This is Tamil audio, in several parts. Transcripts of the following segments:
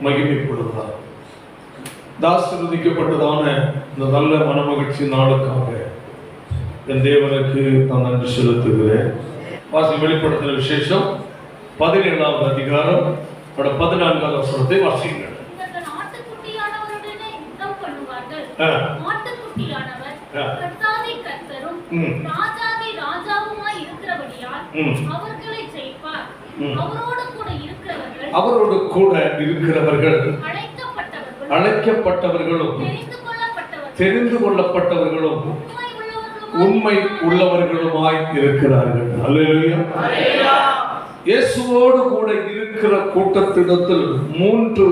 மகிமைப்படுகிறார். ஆசீர்வதிக்கப்பட்டதான இந்த நல்ல மனமகிழ்ச்சி நாளுக்காக என் தேவனுக்கு நான் நன்றி செலுத்துகிறேன். வெளிப்படுத்தின விசேஷம் 17வது அதிகாரம் 14வது வசனத்தை வாசியுங்கள். அவரோடு கூட இருக்கிறவர்கள் அழைக்கப்பட்டவர்களும் தெரிந்து கொள்ளப்பட்டவர்களும் உண்மை உள்ளவர்களுமாய் இருக்கிறார்கள். அல்லேலூயா. இயேசுவோடு கூட இருக்கிற கூட்டத்திடத்தில் 3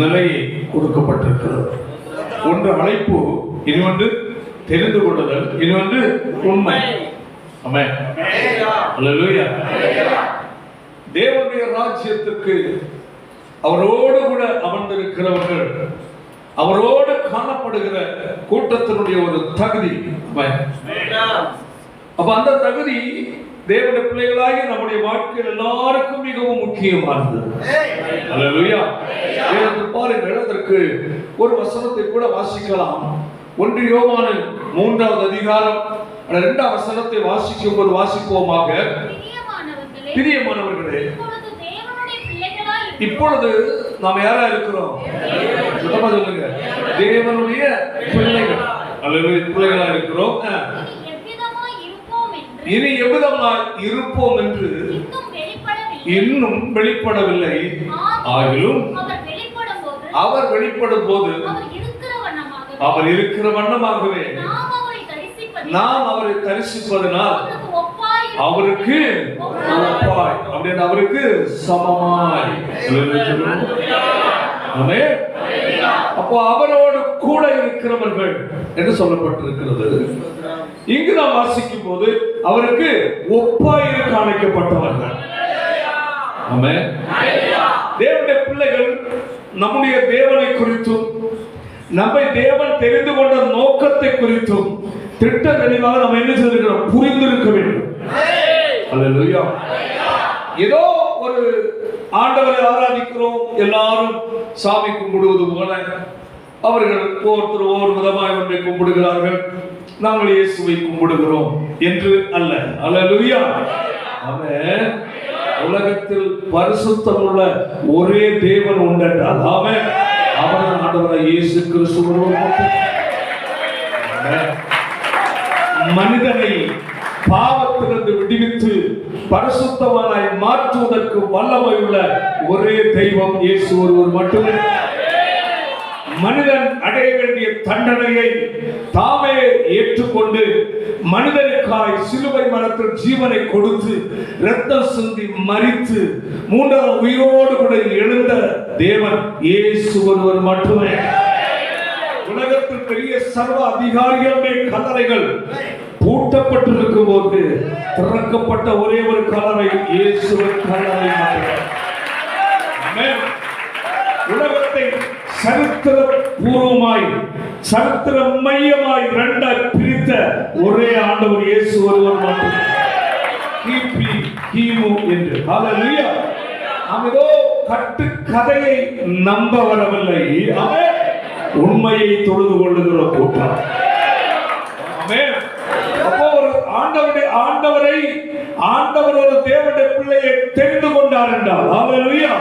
நிலையை கொடுக்கப்பட்டிருக்கிறது. ஒன்று அழைப்பு, இன்னொன்று தெரிந்து கொள்ளுதல், இன்னொன்று உண்மை. ஆமென். அல்லேலூயா. தேவனுடைய ராஜ்யத்துக்கு அவரோடு கூட அமர்ந்திருக்கிறவர்கள், அவரோடு காணப்படுகிற கூட்டத்தினுடைய ஒரு தகுதி. அப்ப அந்த தகுதி தேவனுடைய பிள்ளைகளாகி நம்முடைய வாழ்க்கையில் எல்லாருக்கும் மிகவும் முக்கியமானது. அல்லேலூயா. பாருங்கள், அதற்கு ஒரு வசனத்தை கூட வாசிக்கலாம். 1 யோவானின் 3வது அதிகாரம் 2வது வசனத்தை வாசிக்கும் போது வாசிப்போமாக. பிரியமானவர்களே, இப்பொழுது நாம் யாரா இருக்கிறோம்? சொல்லுங்க, தேவனுடைய பிள்ளைகள். அல்லேலூயா, பிள்ளைகளா இருக்கிறோம். இனி எவ்விதமாய் இருப்போம் என்று இன்னும் வெளிப்படவில்லை. ஆகிலும் அவர் வெளிப்படும் போது அவர் இருக்கிற வண்ணமாகவே நாம் அவரை தரிசிப்பதனால் அவருக்கு ஒப்பாய், அப்படின்னு அவருக்கு சமமாய். அப்போ அவரோடு கூட இருக்கிறவர்கள் என்று சொல்லப்பட்டிருக்கிறது. இங்கு நாம் வாசிக்கும் போது அவருக்கு ஒப்பாய் காணிக்கப்பட்டவர்கள். ஆமென். தேவனுடைய பிள்ளைகள் நம்முடைய தேவனை குறித்தும் நம்மை தேவன் தெரிந்து கொண்ட நோக்கத்தை குறித்தும் திட்ட தெளிவாக நம்ம என்ன செய்திருக்கிறோம்? புரிந்திருக்க வேண்டும். அல்லேலூயா. ஏதோ ஒரு ஆண்டவரை ஆராதிக்கிறோம், எல்லாரும் சாமி கும்பிடுவது போல அவர்கள் ஒவ்வொருத்தர் ஒவ்வொரு விதமாய் ஒன்றை கும்பிடுகிறார்கள், நாங்கள் இயேசுவை கும்பிடுகிறோம் என்று அல்ல. அல்லேலூயா. ஆமென். உலகத்தில் பரிசுத்தம் உள்ள ஒரே தேவன் உண்டென்றால் ஆமென், அவர் ஆண்டவராகிய இயேசு கிறிஸ்து. மனிதனை பாவத்திலிருந்து விடுவித்து பரிசுத்தவானாய் மாற்றுவதற்கு வல்லமை உள்ள ஒரே தெய்வம் இயேசு ஒருவர் மட்டுமே. மனிதன் அடைய வேண்டிய தண்டனையை தாமே ஏற்றுக்கொண்டு மனிதனுக்காய் சிலுவை மரத்தில் ஜீவனை கொடுத்து இரத்தம் சிந்தி மரித்து 3வது உயிரோடு கூட எழுந்த தேவன் இயேசு ஒருவர் மட்டுமே. உலகத்தில் பெரிய சர்வ அதிகாரிகளுடைய கல்லறைகள் பூட்டப்பட்டிருக்கும் போது திறக்கப்பட்ட ஒரே ஒரு கல்லறை இயேசுவின் கல்லறை மட்டுமே. ஆமென். உலகத்தை சரித்திர பூர்வமாய் சரித்திர மையமாய் 2 பிரித்த ஒரே ஆண்டவர் இயேசு ஒருவர் மட்டுமே. கிபி கிமு என்று. ஹல்லேலூயா. நாம் ஏதோ கட்டு கதையை நம்ப வரவில்லை. ஆமென். உண்மையை தொழுது கொள்ளுகிற கூட்டம். ஆமென். அப்போ ஒரு ஆண்டவர் ஒரு தேவனுடைய பிள்ளையை தெரிந்து கொண்டார் என்றால் ஹல்லேலூயா.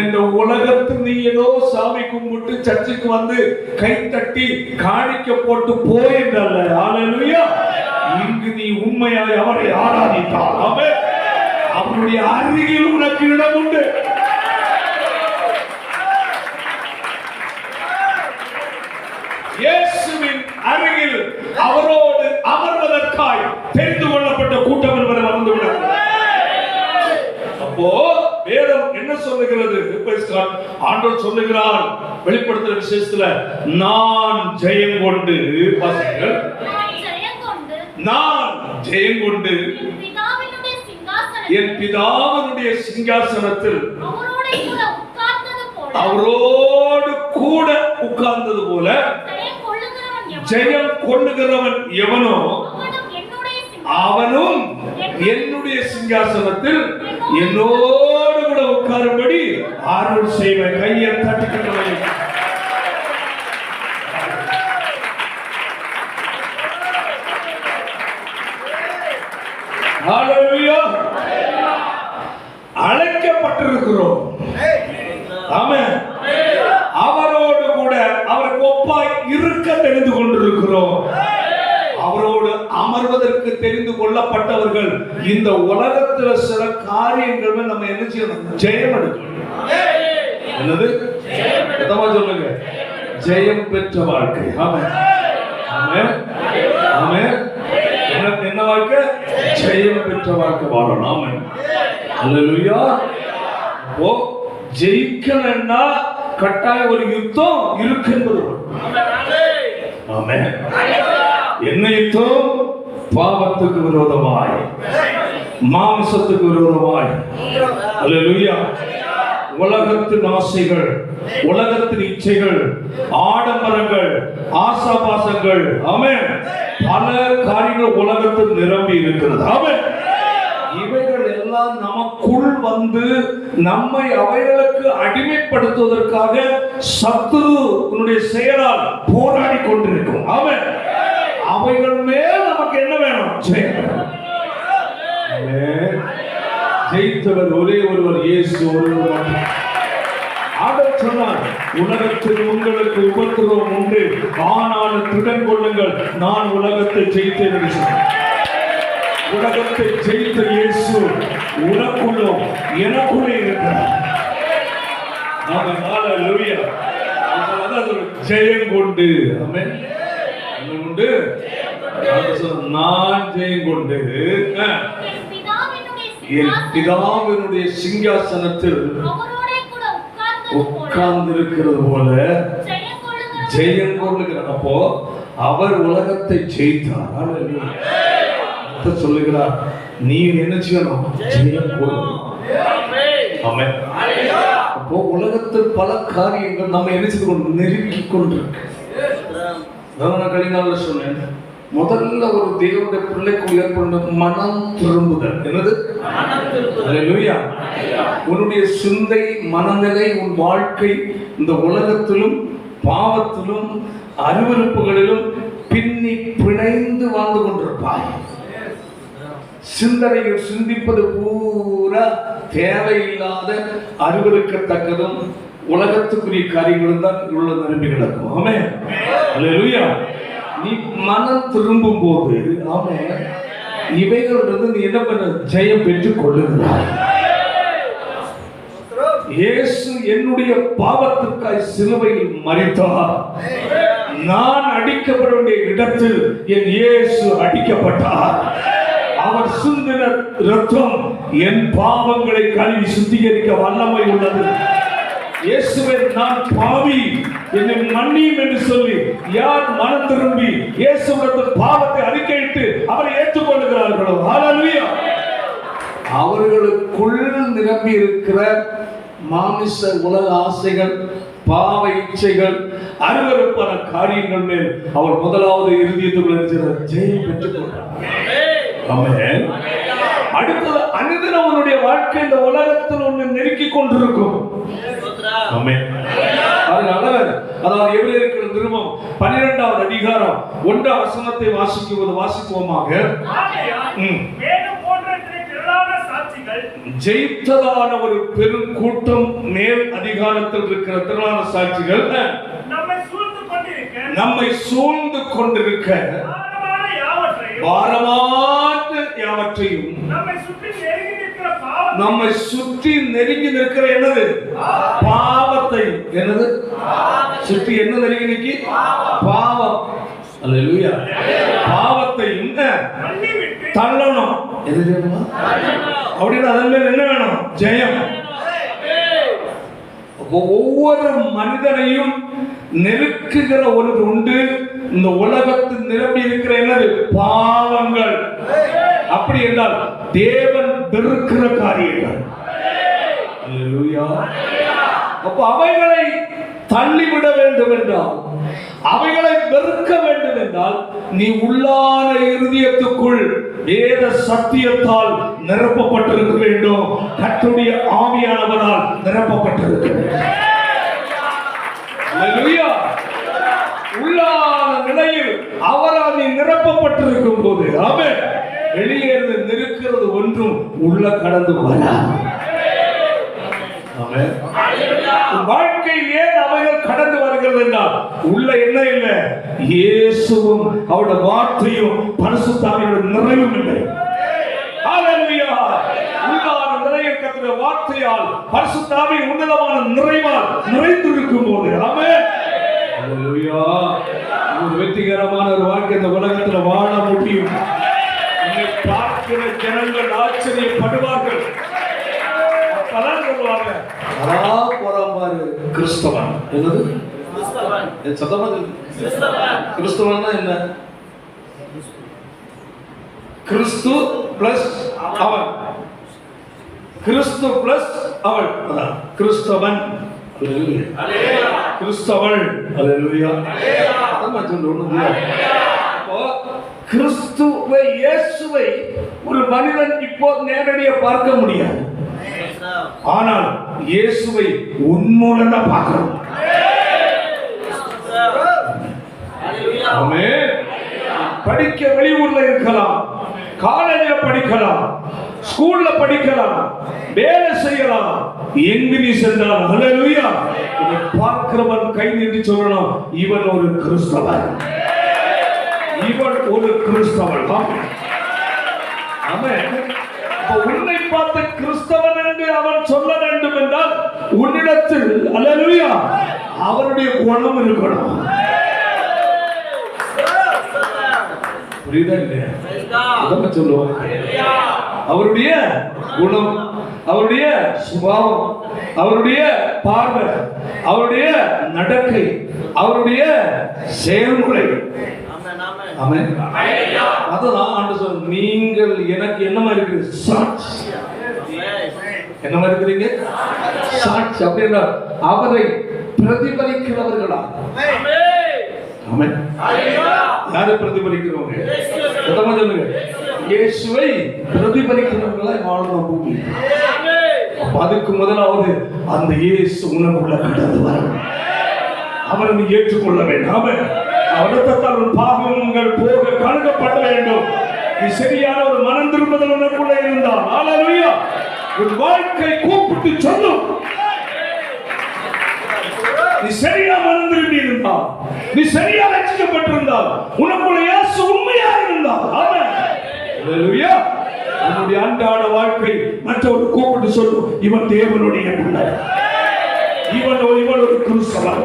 இந்த உலகத்தில் நீ ஏதோ சாமி கும்பிட்டு சர்ச்சுக்கு வந்து கை தட்டி காணிக்க போட்டு போய் என்றல்ல. ஹல்லேலூயா. இங்கு நீ உண்மையாய் அவரை ஆராதித்தால் ஆமென், அவருடைய அருகில் உனக்கு இடம் உண்டு. இயேசுவின் அருகில் அவரோடு அமர்வதற்காய் தெரிந்து கொள்ளப்பட்ட கூட்டம் என்பதை மறந்துவிடாது. அப்போ வேதம் என்ன சொல்லுகிறது? ஆண்டவர் சொல்லுகிறார் வெளிப்படுத்துற விசேஷத்துல, நான் ஜெயம் கொண்டு, நான் ஜெயம் கொண்டு என் பிதாவினுடைய சிங்காசனத்தில் அவரோடு கூட உட்கார்ந்தது போல ஜெயம் கொள்ளுகிறவன் எவனோ அவனும் என்னுடைய சிங்காசனத்தில் என்னோடு கூட உட்காரும்படி அருள் செய்வேன். கையை தட்டுக்கிறவரை அழைக்கப்பட்டிருக்கிறோம். ஆமென். அவரோடு கூட அவருக்கு ஒப்பாய் இருக்க தெரிந்து கொண்டிருக்கிறோம். அவரோடு அமர்வதற்கு தெரிந்து கொள்ளப்பட்டவர்கள் இந்த உலகத்தில் சில காரியங்கள் நம்ம என்ன செய்யணும்? ஜெயம் எடுக்கணும். என்னது? சொல்லுங்க. ஜெயம் பெற்ற வாழ்க்கை. ஆமென். ஆமென். ஆமென். என்ன வாழ்க்கை? ஜெயம் பெற்ற வாழ்க்கை வாழணும். ஆமென். அல்லேலூயா. ஓ, ஜெயிக்கணும்னா கட்டாய ஒரு யுத்தம் இருக்கு என்பது. ஆமென். என்ன யுத்தம்? பாவத்துக்கு விரோதமாய், மாம்சத்துக்கு விரோதமாய். அல்லேலூயா. உலகத்தின் ஆசைகள், உலகத்தின் இச்சைகள், ஆடம்பரங்கள், ஆசாபாசங்கள், ஆமென், பல காரியங்கள் உலகத்தில் நிரம்பி இருக்கிறது. ஆமென். இவைகள் எல்லாம் நமக்குள் வந்து நம்மை அவைகளுக்கு அடிமைப்படுத்துவதற்காக சத்துருவினுடைய செயலால் போராடி கொண்டிருக்கும். ஆமென். அவைகள் மேல் நமக்கு என்ன வேணும்? ஜெயம். ஜெயித்தவர் ஒரே ஒருவர், இயேசு ஒருவர். அவர் சொன்னார், உலகத்தில் உங்களுக்கு உபத்திரவம் உண்டு, ஆனாலும் திடன் கொள்ளுங்கள், நான் உலகத்தை ஜெயித்தேன் என்று சொன்னார். உலகத்தை ஜெயித்த இயேசு உனக்குள்ளோ எனக்குள்ளே இருக்கிறார். ஹல்லேலூயா. ஜெயம் கொண்டு. ஆமென். கொண்டு நான் ஜெயம் கொண்டு என் பிதாவினுடைய சிங்காசனத்தில் உட்கார்ந்து இருக்கிறது போல ஜெயம் கொள்ளுகிற. அப்போ அவர் உலகத்தை ஜெயித்தார். சொல்லுகிறார், நீ என்ன செய்யணும்? ஜெயம் கொள்ளணும். ஆமென். அப்போ உலகத்தில் பல காரியங்கள் நம்ம என்ன செய்து கொண்டு நெருக்கி கொண்டிருக்கு. நான் கலினால சொன்னேன், முதல்ல ஒரு தேவனுடைய பிள்ளைக்கு ஏற்படும் மனம் திரும்புதல். என்னது? அல்லேலூயா. உன்னுடைய சிந்தை, மனநிலை, உன் வாழ்க்கை இந்த உலகத்திலும் பாவத்திலும் அருவருப்புகளிலும் பின்னி பிணைந்து வாழ்ந்து கொண்டிருப்பாய். சிந்தனைகள் சிந்திப்பது பூரா தேவையில்லாத அருவருக்கத்தக்கதும் உலகத்துக்குரிய காரியங்களும் தான் உள்ள நிரம்பி கிடக்கும். ஆமென். அல்லேலூயா. நீ மனம் திரும்பும் போது, ஆமென், இவைகளிலிருந்து நீ என்ன பண்ண? ஜெயம் பெற்றுக் கொள்ளுகிறாய். இயேசு என்னுடைய பாவத்துக்காய் சிலுவையில் மரித்தார். நான் அடிக்கப்பட வேண்டிய இடத்தில் என் இயேசு அடிக்கப்பட்டார். அவர் சிந்தின இரத்தம் என் பாவங்களை கழுவி சுத்திகரிக்க வல்லமை உள்ளது. இயேசுவே, நான் பாவி, என்னை மன்னியும் என்று சொல்லி யார் மனம் திரும்பி இயேசுவின் பாவத்தை அறிக்கையிட்டு அவரை ஏற்றுக்கொள்கிறார்களோ, ஹல்லேலூயா, அவர்களுக்குள் நிரம்பி இருக்கிற மாமிச உலக ஆசைகள், பாவ இச்சைகள், அருவருப்பான காரியங்கள் மேல் அவர் முதலாவது இருதயத்துக்குள் ஜெயம் பெற்றுக் கொண்டார். ஆமென். அடுத்தது அனுதினம் அவனுடைய வாழ்க்கை இந்த உலகத்தில் ஒன்று நெருக்கி கொண்டிருக்கும். ஆமென். அதனால அதாவது எபிரேயர்கள் நிருபம் 12வது அதிகாரம் 1வது வசனத்தை வாசிப்போமாக. ஜெயித்ததான ஒரு பெரும் கூட்டம் மேல் அதிகாரத்தில் இருக்கிற திரளான சாட்சிகள் நம்மை சூழ்ந்து கொண்டிருக்க பாரமான யாவற்றையும் நம்மை சுற்றி நெருங்கி நிற்கிற என்னது? பாவத்தை. என்னது? சுற்றி என்ன நெருங்கி நிற்கி? பாவம். அல்லேலூயா. பாவத்தையும் தள்ளணும். எது வேணுமா? அப்படின்னா அதன் மேல் என்ன வேணும்? ஜெயம். ஒவ்வொரு மனிதனையும் நெருக்குகிற ஒன்று உண்டு. இந்த உலகத்தில் நிரம்பி இருக்கிற என்னது? பாவங்கள். அப்படி என்றால் தேவன் வெறுக்கிற காரியங்கள். அல்லேலூயா. அப்ப அவைகளை தள்ளிவிட வேண்டும் என்றால், அவைகளை வெறுக்க வேண்டும் என்றால், நீ உள்ளான இருதயத்துக்குள் வேத சத்தியத்தால் நிரப்பப்பட்டிருக்க வேண்டும். கர்த்தருடைய ஆவியானவரால் நிரப்பப்பட்டிருக்கிறது. அல்லேலூயா. உள்ளான நிலையில் அவரால் நீ நிரப்பப்பட்டிருக்கும் போது ஆமென், வெளியே இருந்து நிற்கிறது ஒன்றும் உள்ள கடந்து வராது. ஆமென். வாழ்க்கையில் ஏன் அவைகள் கடந்து வருகிறது என்றால் உள்ள என்ன இல்லை, இயேசுவும் அவருடைய வார்த்தையும் பரிசுத்த ஆவியோட நிறைவும் இல்லை. ஹalleluya. உள்ளான நிலையில் கர்த்தருடைய வார்த்தையால் பரிசுத்த ஆவியின் உன்னதமான நிறைவால் நிறைந்திருக்கும் போது ஆமென். ஹalleluya. ஒரு வெற்றிகரமான ஒரு வாழ்க்கை இந்த உலகத்தில் வாழ முடியும். என்னை பார்க்கிற ஜனங்கள் ஆச்சரியப்படுவார்கள். அப்பதான் சொல்லுவாங்க, அதா போறான் பாரு கிறிஸ்தவன். என்னது கிறிஸ்தவன்? கிறிஸ்தவன்னா என்ன? கிறிஸ்து பிளஸ் அவன், கிறிஸ்து பிளஸ் அவள், அதான் கிறிஸ்தவன். கிறிஸ்தவள். அல்லேலூயா. அதான் சொல்றோம். அப்போ கிறிஸ்துவை இயேசுவை ஒரு மனிதன் இப்போ நேரடியாக பார்க்க முடியாது. ஆனால் இயேசுவை உன்மூலம் தான் பார்க்கிறோம். ஆமென். படிக்க வெளியூர்ல இருக்கலாம், காலேஜ்ல படிக்கலாம், ஸ்கூல்ல படிக்கலாம், வேலை செய்யலாம், எங்கு நீ சென்றால் ஹalleluya இதை பார்க்கிறவன் கை நீட்டி சொல்லணும், இவன் ஒரு கிறிஸ்தவன், இவன் ஒரு கிறிஸ்தவன். ஆமென். உன்னை பார்த்து கிறிஸ்தவன் என்று அவன் சொல்ல வேண்டும் என்றால் உன்னிடத்தில் ஹalleluya அவருடைய குணம் இருக்கணும். புரியுதா இல்லையா? அதான் சொல்லுவாங்க, அவருடைய குணம், அவருடைய சுபாவம், அவருடைய பார்வை, அவருடைய நடக்கை, அவருடைய செயல்முறை. ஆமென். அதுதான் ஆண்டவர் சொல்றார், நீங்கள் எனக்கு என்னமா இருக்கிறீங்க? சாட்சி. என்னமா இருக்கிறீங்க? சாட்சி. அப்படின்னா அவரை பிரதிபலிக்கிறவர்களா? ஆமென். யாரை பிரதிபலிக்கிறவங்க? சொல்லுங்க, இயேசுவை பிரதிபலிக்கிறவர்களா வாழணும் பூமி. அதுக்கு முதலாவது அந்த இயேசு உனக்குள்ள கடந்து வரணும். அவரை நீ ஏற்றுக்கொள்ள வேண்டும். அவரத்தால் உன் பாவங்கள் போக கழுகப்பட வேண்டும். நீ சரியான ஒரு மனம் திரும்புதல் உனக்குள்ள இருந்தால் ஹalleluya உன் வாழ்க்கை கூப்பிட்டு சொல்லும். நீ சரியா மனம் திரும்பி இருந்தால், நீ சரியா ரட்சிக்கப்பட்டிருந்தால், உனக்குள்ள இயேசு உண்மையா இருந்தால் ஆமென் ஹalleluya உன்னுடைய அன்றாட வாழ்க்கை மற்றவர் கூப்பிட்டு சொல்லும், இவன் தேவனுடைய பிள்ளை, இவன் ஒரு கிறிஸ்தவன்.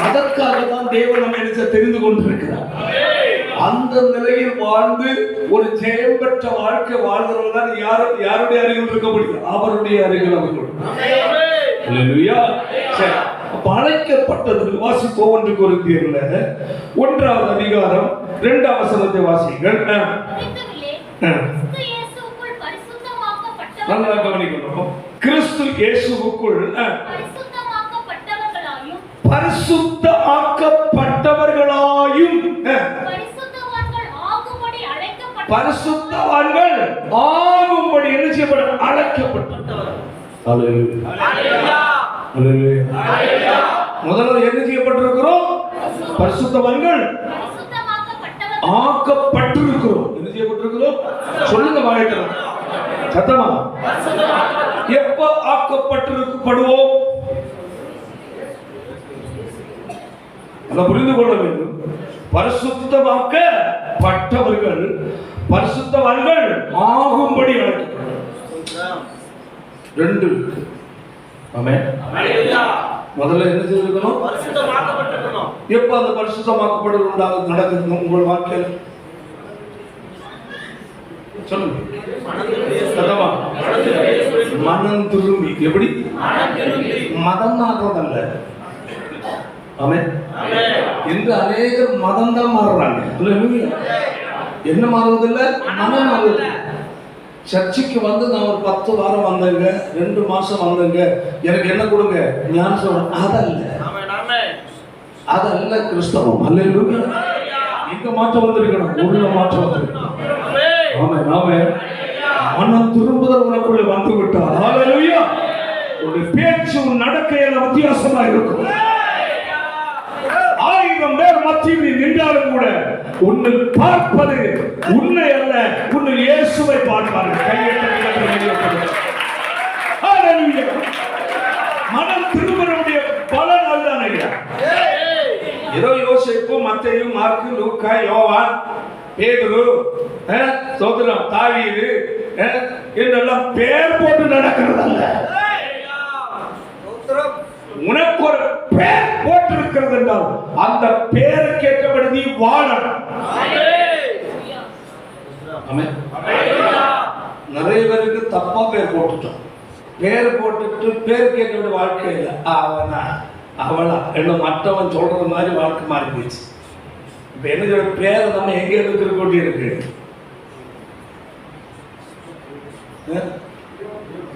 அதற்காக தான் தேவன் நம்மை தெரிந்து கொண்டிருக்கிறார். அந்த நிலையில் வாழ்ந்து ஒரு ஜெயம் பெற்ற வாழ்க்கை வாழ்கிறவர்கள் தான் யாருடைய அருகில் இருக்க முடியும்? அவருடைய அருகில் அவர்கள். ஹalleluya. அழைக்கப்பட்டது வாசிப்போம். 1 கொரிந்தியர்ல 1ஆம் அதிகாரம் 2ஆம் வசனத்தை வாசிங்கள். நல்லா கவனிக்கணும். கிறிஸ்து இயேசுவுக்குள் பரிசுத்த ஆக்கப்பட்டவர்களாயும் பரிசுத்தவான்கள் ஆகும்படி என்ன செய்யப்பட அழைக்கப்பட்டவர்கள். முதல்ல என்ன செய்யப்பட்டிருக்கிறோம்? பரிசுத்தவான்கள் ஆக்கப்பட்டிருக்கிறோம். என்ன செய்யப்பட்டிருக்கிறோம்? சொல்லுங்க வாயிட்டோம் சத்தமா. எப்ப ஆக்கப்பட்டிருக்கப்படுவோம்? புரிந்து கொள்ள வேண்டும். பரிசுத்தமாக்கப்பட்டவர்கள் பரிசுத்தவான்கள் ஆகும்படி அழைக்கப்பட்டவர்கள். 2 ஆமென். முதல்ல என்ன செய்யணும்? பரிசுத்தமாக்கப்பட்டிருக்கணும். எப்ப அந்த பரிசுத்தமாக்கப்படுவது நடக்குது உங்கள் வாழ்க்கையில்? சொல்லுங்க. மனம் திரும்பி. எப்படி? மதம் மாறுறதல்ல. ஆமென். இந்த அநேகர் மதம் தான் மாறுறாங்க. என்ன மாறுவதில்ல? மனம் மாறுவது. சர்ச்சைக்கு வந்து நான் ஒரு 10 வாரம் வந்தேங்க, 2 மாசம் வந்தேங்க, எனக்கு என்ன கொடுங்க? ஞான சொல்றேன். அதல்ல கிறிஸ்தவம். அல்லேலூயா. எங்க மாற்றம் வந்திருக்கணும்? உள்ள மாற்றம் வந்திருக்கணும். ஆமென் ஆமென். மனம் திரும்புதல் உனக்குள்ள வந்து விட்டால் ஹalleluya உன்னுடைய பேச்சு உன் நடக்கையில வித்தியாசமா இருக்கும். 1000 பேர் மத்தியில் நின்றாலும் கூட உன்னை பார்ப்பது உன்னை அல்ல, உன்னை இயேசுவை பார்ப்பார்கள். கையெழுத்து ஹalleluya மனம் திரும்புதலுடைய பலன் அதுதான் ஐயா. ஏதோ யோசேப்பு, மத்தேயு, மார்க்கு, லூக்கா, யோவான், பேதுரு, சோதரம், தாவீது என்றெல்லாம் பேர் போட்டு நடக்கிறதல்ல. உனக்கு ஒரு பேர் போட்டு இருக்கிறது என்றால் அந்த பேருக்கு ஏற்றபடி நீ வாழணும். நிறைய பேருக்கு தப்பா பேர் போட்டுட்டோம். பேர் போட்டுட்டு பேருக்கு ஏற்றபடி வாழ்க்கையில் அவனா அவளா என்ன மற்றவன் சொல்றது மாதிரி வாழ்க்கை மாறி போயிடுச்சு. இப்ப என்ன பேரை நம்ம எங்க இருக்கிற கொண்டு இருக்கு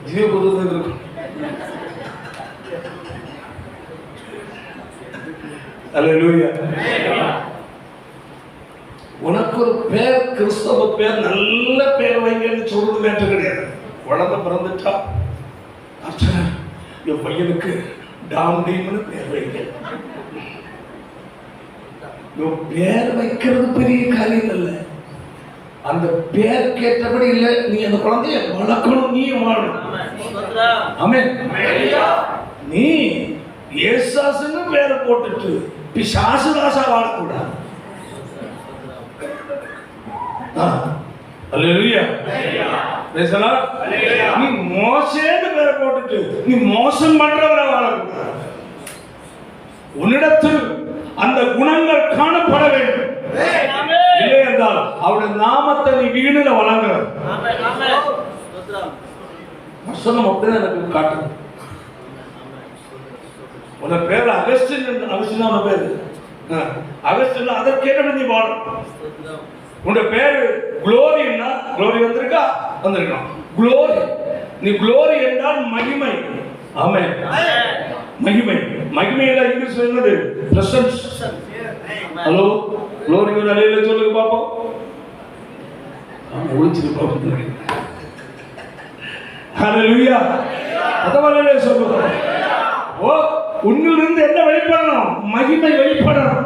ஜீவபுதம் இருக்கும். அல்லேலூயா. உனக்கு ஒரு பேர் கிறிஸ்தவ பேர் நல்ல பேர் வைங்கன்னு சொல்றது கேட்டு கிடையாது. குழந்தை பிறந்துட்டா என் பையனுக்கு டாம்டீம்னு பேர் வைங்க. பேர் வைக்கிறது பெரிய காரியம் இல்லை. அந்த பேர் கேட்டபடி இல்லை, நீ அந்த குழந்தைய வளர்க்கணும், நீ வாழணும். ஆமென். நீ ஏசாசுன்னு பேரை போட்டுட்டு பிசாசுதாசா வாழக்கூடாது. அல்லேலூயா. நீ மோசேன்னு பேரை போட்டுட்டு நீ மோசம் பண்றவரை வாழக்கூடாது. உன்னிடத்தில் அந்த குணங்கள் காணப்பட வேண்டும். இல்லை என்றால் அவருடைய நாமத்தை நீ வீடுல வழங்குற வசனம் அப்படிதான் எனக்கு காட்டுது. உன பேர் அகஸ்டின், அகஸ்டின் பேரு அகஸ்டின், அதற்கேற்ற நீ வாழும். உன் பேரு குளோரின்னா குளோரி வந்திருக்கா, வந்திருக்கான் குளோரி. நீ குளோரி என்றால் மகிமை. ஆமென். மகிமை. மகிமையில இங்கிலீஷ் என்னது? பிரசன்ஸ். ஹலோ குளோரி ஒரு அலையில சொல்லுங்க பாப்போம். ஆமா ஒளிச்சிட்டு பாப்போம். ஹalleluya. அதவளே சொல்லுங்க. ஓ உன்னிலிருந்து என்ன வெளிப்படணும்? மகிமை வெளிப்படணும்.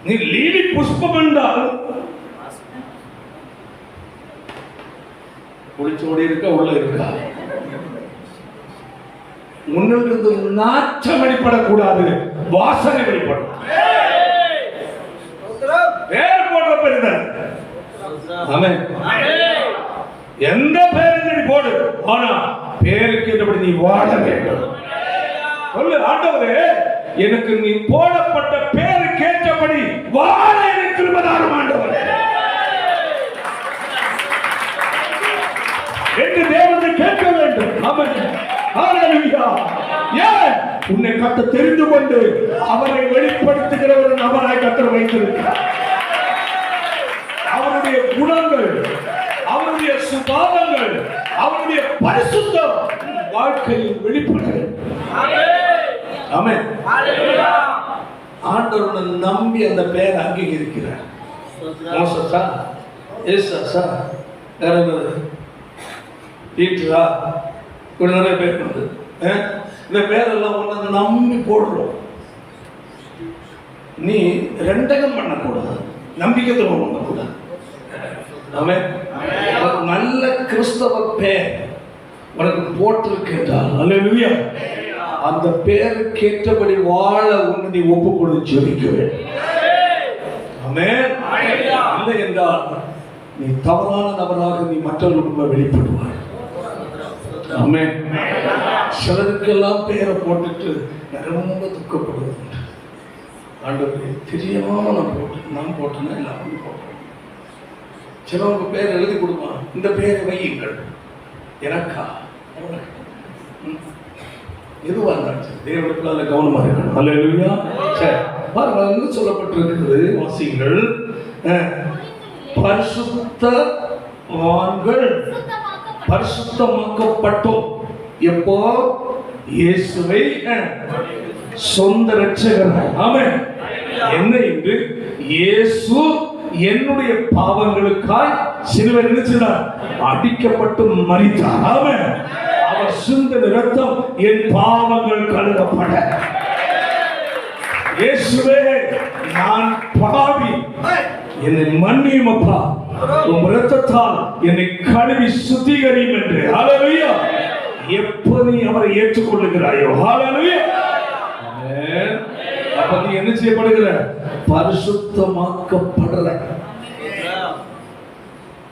நீ லீலி புஷ்பம் என்றால் ஒளிச்சோடி இருக்க உள்ள இருக்கா? முன்னிலிருந்து நாச்சம் வெளிப்படக்கூடாது, வாசனை வெளிப்படும். பேர் போடுற பெருதல். எந்த பேரு போடு, ஆனா பேருக்கு என்றபடி நீ வாழ வேண்டும். சொல்லு ஆண்டவரே, எனக்கு நீ போடப்பட்ட பேரு கேட்டபடி வாழ எனக்கு கிருபைதாரும் ஆண்டவரே என்று தேவனை கேட்க வேண்டும். ஆமென். ஹalleluya. ஏன் உன்னை கத்த தெரிந்து கொண்டு அவரை வெளிப்படுத்துகிற ஒரு நபராய் கர்த்தர் வைத்திருக்கிறார். அவருடைய குணங்கள், அவருடைய சுபாவங்கள், அவருடைய பரிசுத்தம் வாழ்க்கையில் வெளிப்பட வேண்டும். ஆமென். ஹalleluya. ஆண்டவரை நம்பி அந்த பெயரை அங்கீகரிக்கிறார். மோசஸா, ஏசாசா, பீட்டரா, ஒரு நிறைய பேர் வந்து இந்த பேரெல்லாம் ஒன்று நம்பி போடுறோம். நீ ரெண்டகம் பண்ணக்கூடாது, நம்பிக்கை துரோகம் பண்ணக்கூடாது. ஆமென். நல்ல கிறிஸ்தவ பேர் உனக்கு போட்டிருக்கிறார். அல்லேலூயா. அந்த பேருக்கு ஏற்றபடி வாழ உன்னை நீ ஒப்பு கொடுத்து ஜெபிக்க வேண்டும். ஆமென். இல்லை என்றால் நீ தவறான நபராக நீ மற்றவர்களுக்கு வெளிப்படுவாய். ஆமென். சிலருக்கெல்லாம் பேரை போட்டுட்டு ரொம்ப துக்கப்படுவது. ஆண்டவரே தெரியாம நான் போட்டேன்னா எல்லாரும் போட்டேன். சிலவங்க பேர் எழுதி கொடுப்பான், இந்த பேரை வையுங்கள் எனக்கா. எதுவாக இருந்தாலும் தேவனுக்குள்ள அதில் கவனமாக இருக்கணும். அல்லேலூயா. சரி பாருங்க, அங்கு சொல்லப்பட்டிருக்கிறது வாசிங்கள். பரிசுத்தவான்கள் பரிசுத்தமாக்கப்பட்டோம் எப்போ? இயேசுவை சொந்த இரட்சகராய். ஆமென். என்ன என்று? இயேசு என்னுடைய பாவங்களுக்காய் சிலுவையில் நிறுத்தினார், அடிக்கப்பட்டு மரித்தார். ஆமென். அவர் சிந்தின இரத்தம் என் பாவங்கள் கழுவப்பட. இயேசுவே, நான் பாவி, என்னை மன்னியும் அப்பா, உம் இரத்தத்தால் என்னை கழுவி சுத்திகரியும் என்று. ஹல்லேலூயா. எப்ப நீ அவரை ஏற்றுக்கொள்ளுகிறாயோ, ஹல்லேலூயா, ஆமென், அப்ப நீ என்ன செய்யப்படுகிற? பரிசுத்தமாக்கப்படுற.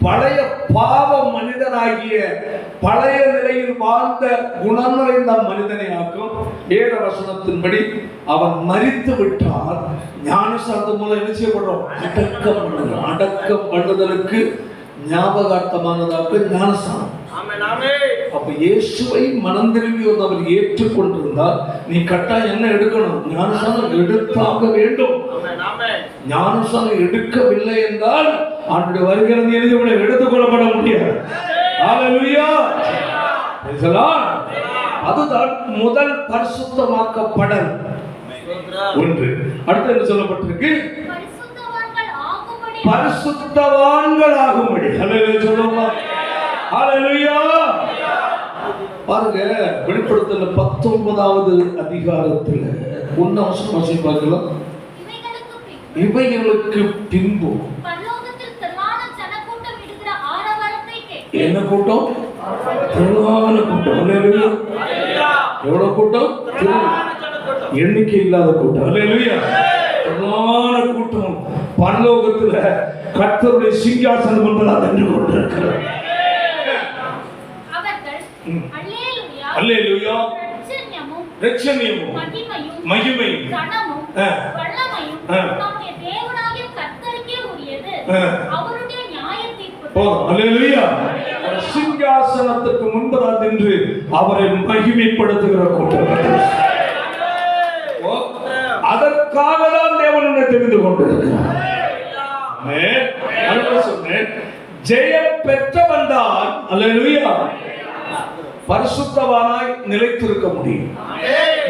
பழைய பாவ மனிதனாகிய பழைய நிலையில் வாழ்ந்த குணம் நிறைந்த மனிதனை ஆக்கும். வேத வசனத்தின்படி அவன் மரித்து விட்டால் ஞானசாந்தம் மூலம் என்ன செய்யப்படுறோம்? அடக்கம் பண்ணுகிறோம். அடக்கம் பண்ணுதலுக்கு ஞாபகார்த்தமானதாக ஞானசானம். அப்ப இயேசுவை மனம் திரும்பி அவர் ஏற்றுக்கொண்டிருந்தால் நீ கட்டாயம் என்ன எடுக்கணும்? ஞானசானம் எடுத்தாக வேண்டும். ஞானசானம் எடுக்கவில்லை என்றால் அவனுடைய வருகிறது எழுதி எடுத்துக் கொள்ளப்பட முடியாது. ஹல்லேலூயா. அதுதான் முதல் பரிசுத்தமாக்கப்படல். ஒன்று. அடுத்து என்ன சொல்லப்பட்டிருக்கு? பரிசுத்தவான்கள் ஆகும்படி. ஹல்லேலூயா சொல்லுங்க. ஹல்லேலூயா. பாருங்க, வெளிப்படுத்தல 19வது அதிகாரத்தில் 1 வசனம் பார்க்கலாம். இவைகளுக்கு பின்பு என்ன கூட்டம்? திரளான கூட்டம். ஹல்லேலூயா. எவ்வளவு கூட்டம்? எண்ணிக்கை இல்லாத கூட்டம். ஹல்லேலூயா. திரளான கூட்டம் பரலோகத்துல கர்த்தருடைய சிங்காசனம் என்பதாக நின்று கொண்டிருக்கிறது. அல்லேலூயா. ரட்சணியமும் மகிமையும் கனமும் வல்லமையும் நம்முடைய தேவனாகிய கர்த்தருக்கே உரியது. அவருடைய நியாயத்தீர்ப்பு. அல்லேலூயா. சிங்காசனத்துக்கு முன்பதாக நின்று அவரை மகிமைப்படுத்துகிற கூட்டம். அதற்காக தான் தேவனை தெரிந்து கொண்டிருக்கிறார். ஜெயம் பெற்றவன் தான் அல்லேலூயா பரிசுத்தவானாய் நிலைத்திருக்க முடியும்.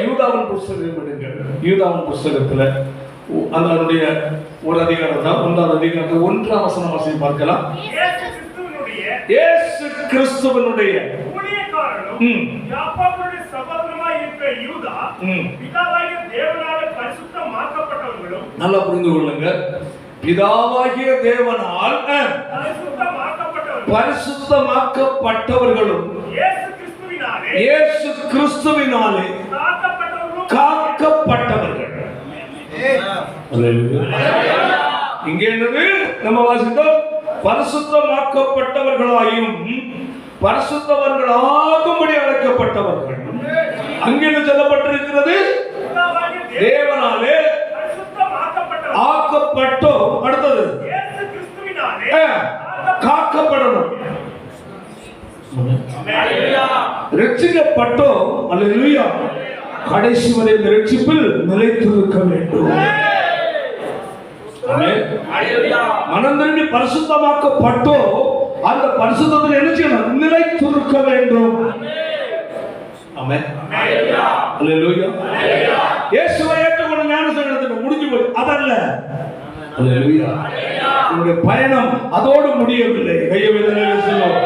யூதாவின் புஸ்தகம் எடுங்கள். யூதாவின் புஸ்தகத்துல அதனுடைய ஒரு அதிகாரம் தான், 1வது அதிகாரத்தில் 1ஆம் வசனம் வாசித்து பார்க்கலாம். இயேசு கிறிஸ்துவினுடைய ஊழியக்காரனும் யாக்கோபுடைய சகோதரனாய் இருக்கிற யூதா பிதாவாகிய தேவனாலே பரிசுத்தமாக்கப்பட்டவர்களும். நல்லா புரிந்து கொள்ளுங்க. பிதாவாகிய தேவனால் பரிசுத்தமாக்கப்பட்டவர்களும் இயேசு கிறிஸ்துவினாலே காக்கப்பட்டவர்கள். இங்கே என்னது நம்ம வாசித்தோம்? பரிசுத்தமாக்கப்பட்டவர்களாயும் பரிசுத்தவர்களாகும்படி அழைக்கப்பட்டவர்கள். அங்கே என்ன சொல்லப்பட்டிருக்கிறது? தேவனாலே ஆக்கப்பட்டோம். அடுத்தது காக்கப்படணும். ரட்சிக்கப்பட்டோம். அல்லேலூயா. கடைசி வரை இந்த ரட்சிப்பில் நிலைத்திருக்க வேண்டும். மனம் திரும்பி பரிசுத்தமாக்கப்பட்டோம். அந்த பரிசுத்தத்தில் என்ன செய்யணும்? நிலைத்திருக்க வேண்டும். ஆமென். அல்லேலூயா. இயேசுவை ஏற்றுக்கொண்ட ஞானஸ்நானம் முடிஞ்சு போய் அதல்ல. அல்லேலூயா. உங்களுடைய பயணம் அதோடு முடியவில்லை. கையை விதனையில் சொல்லும்.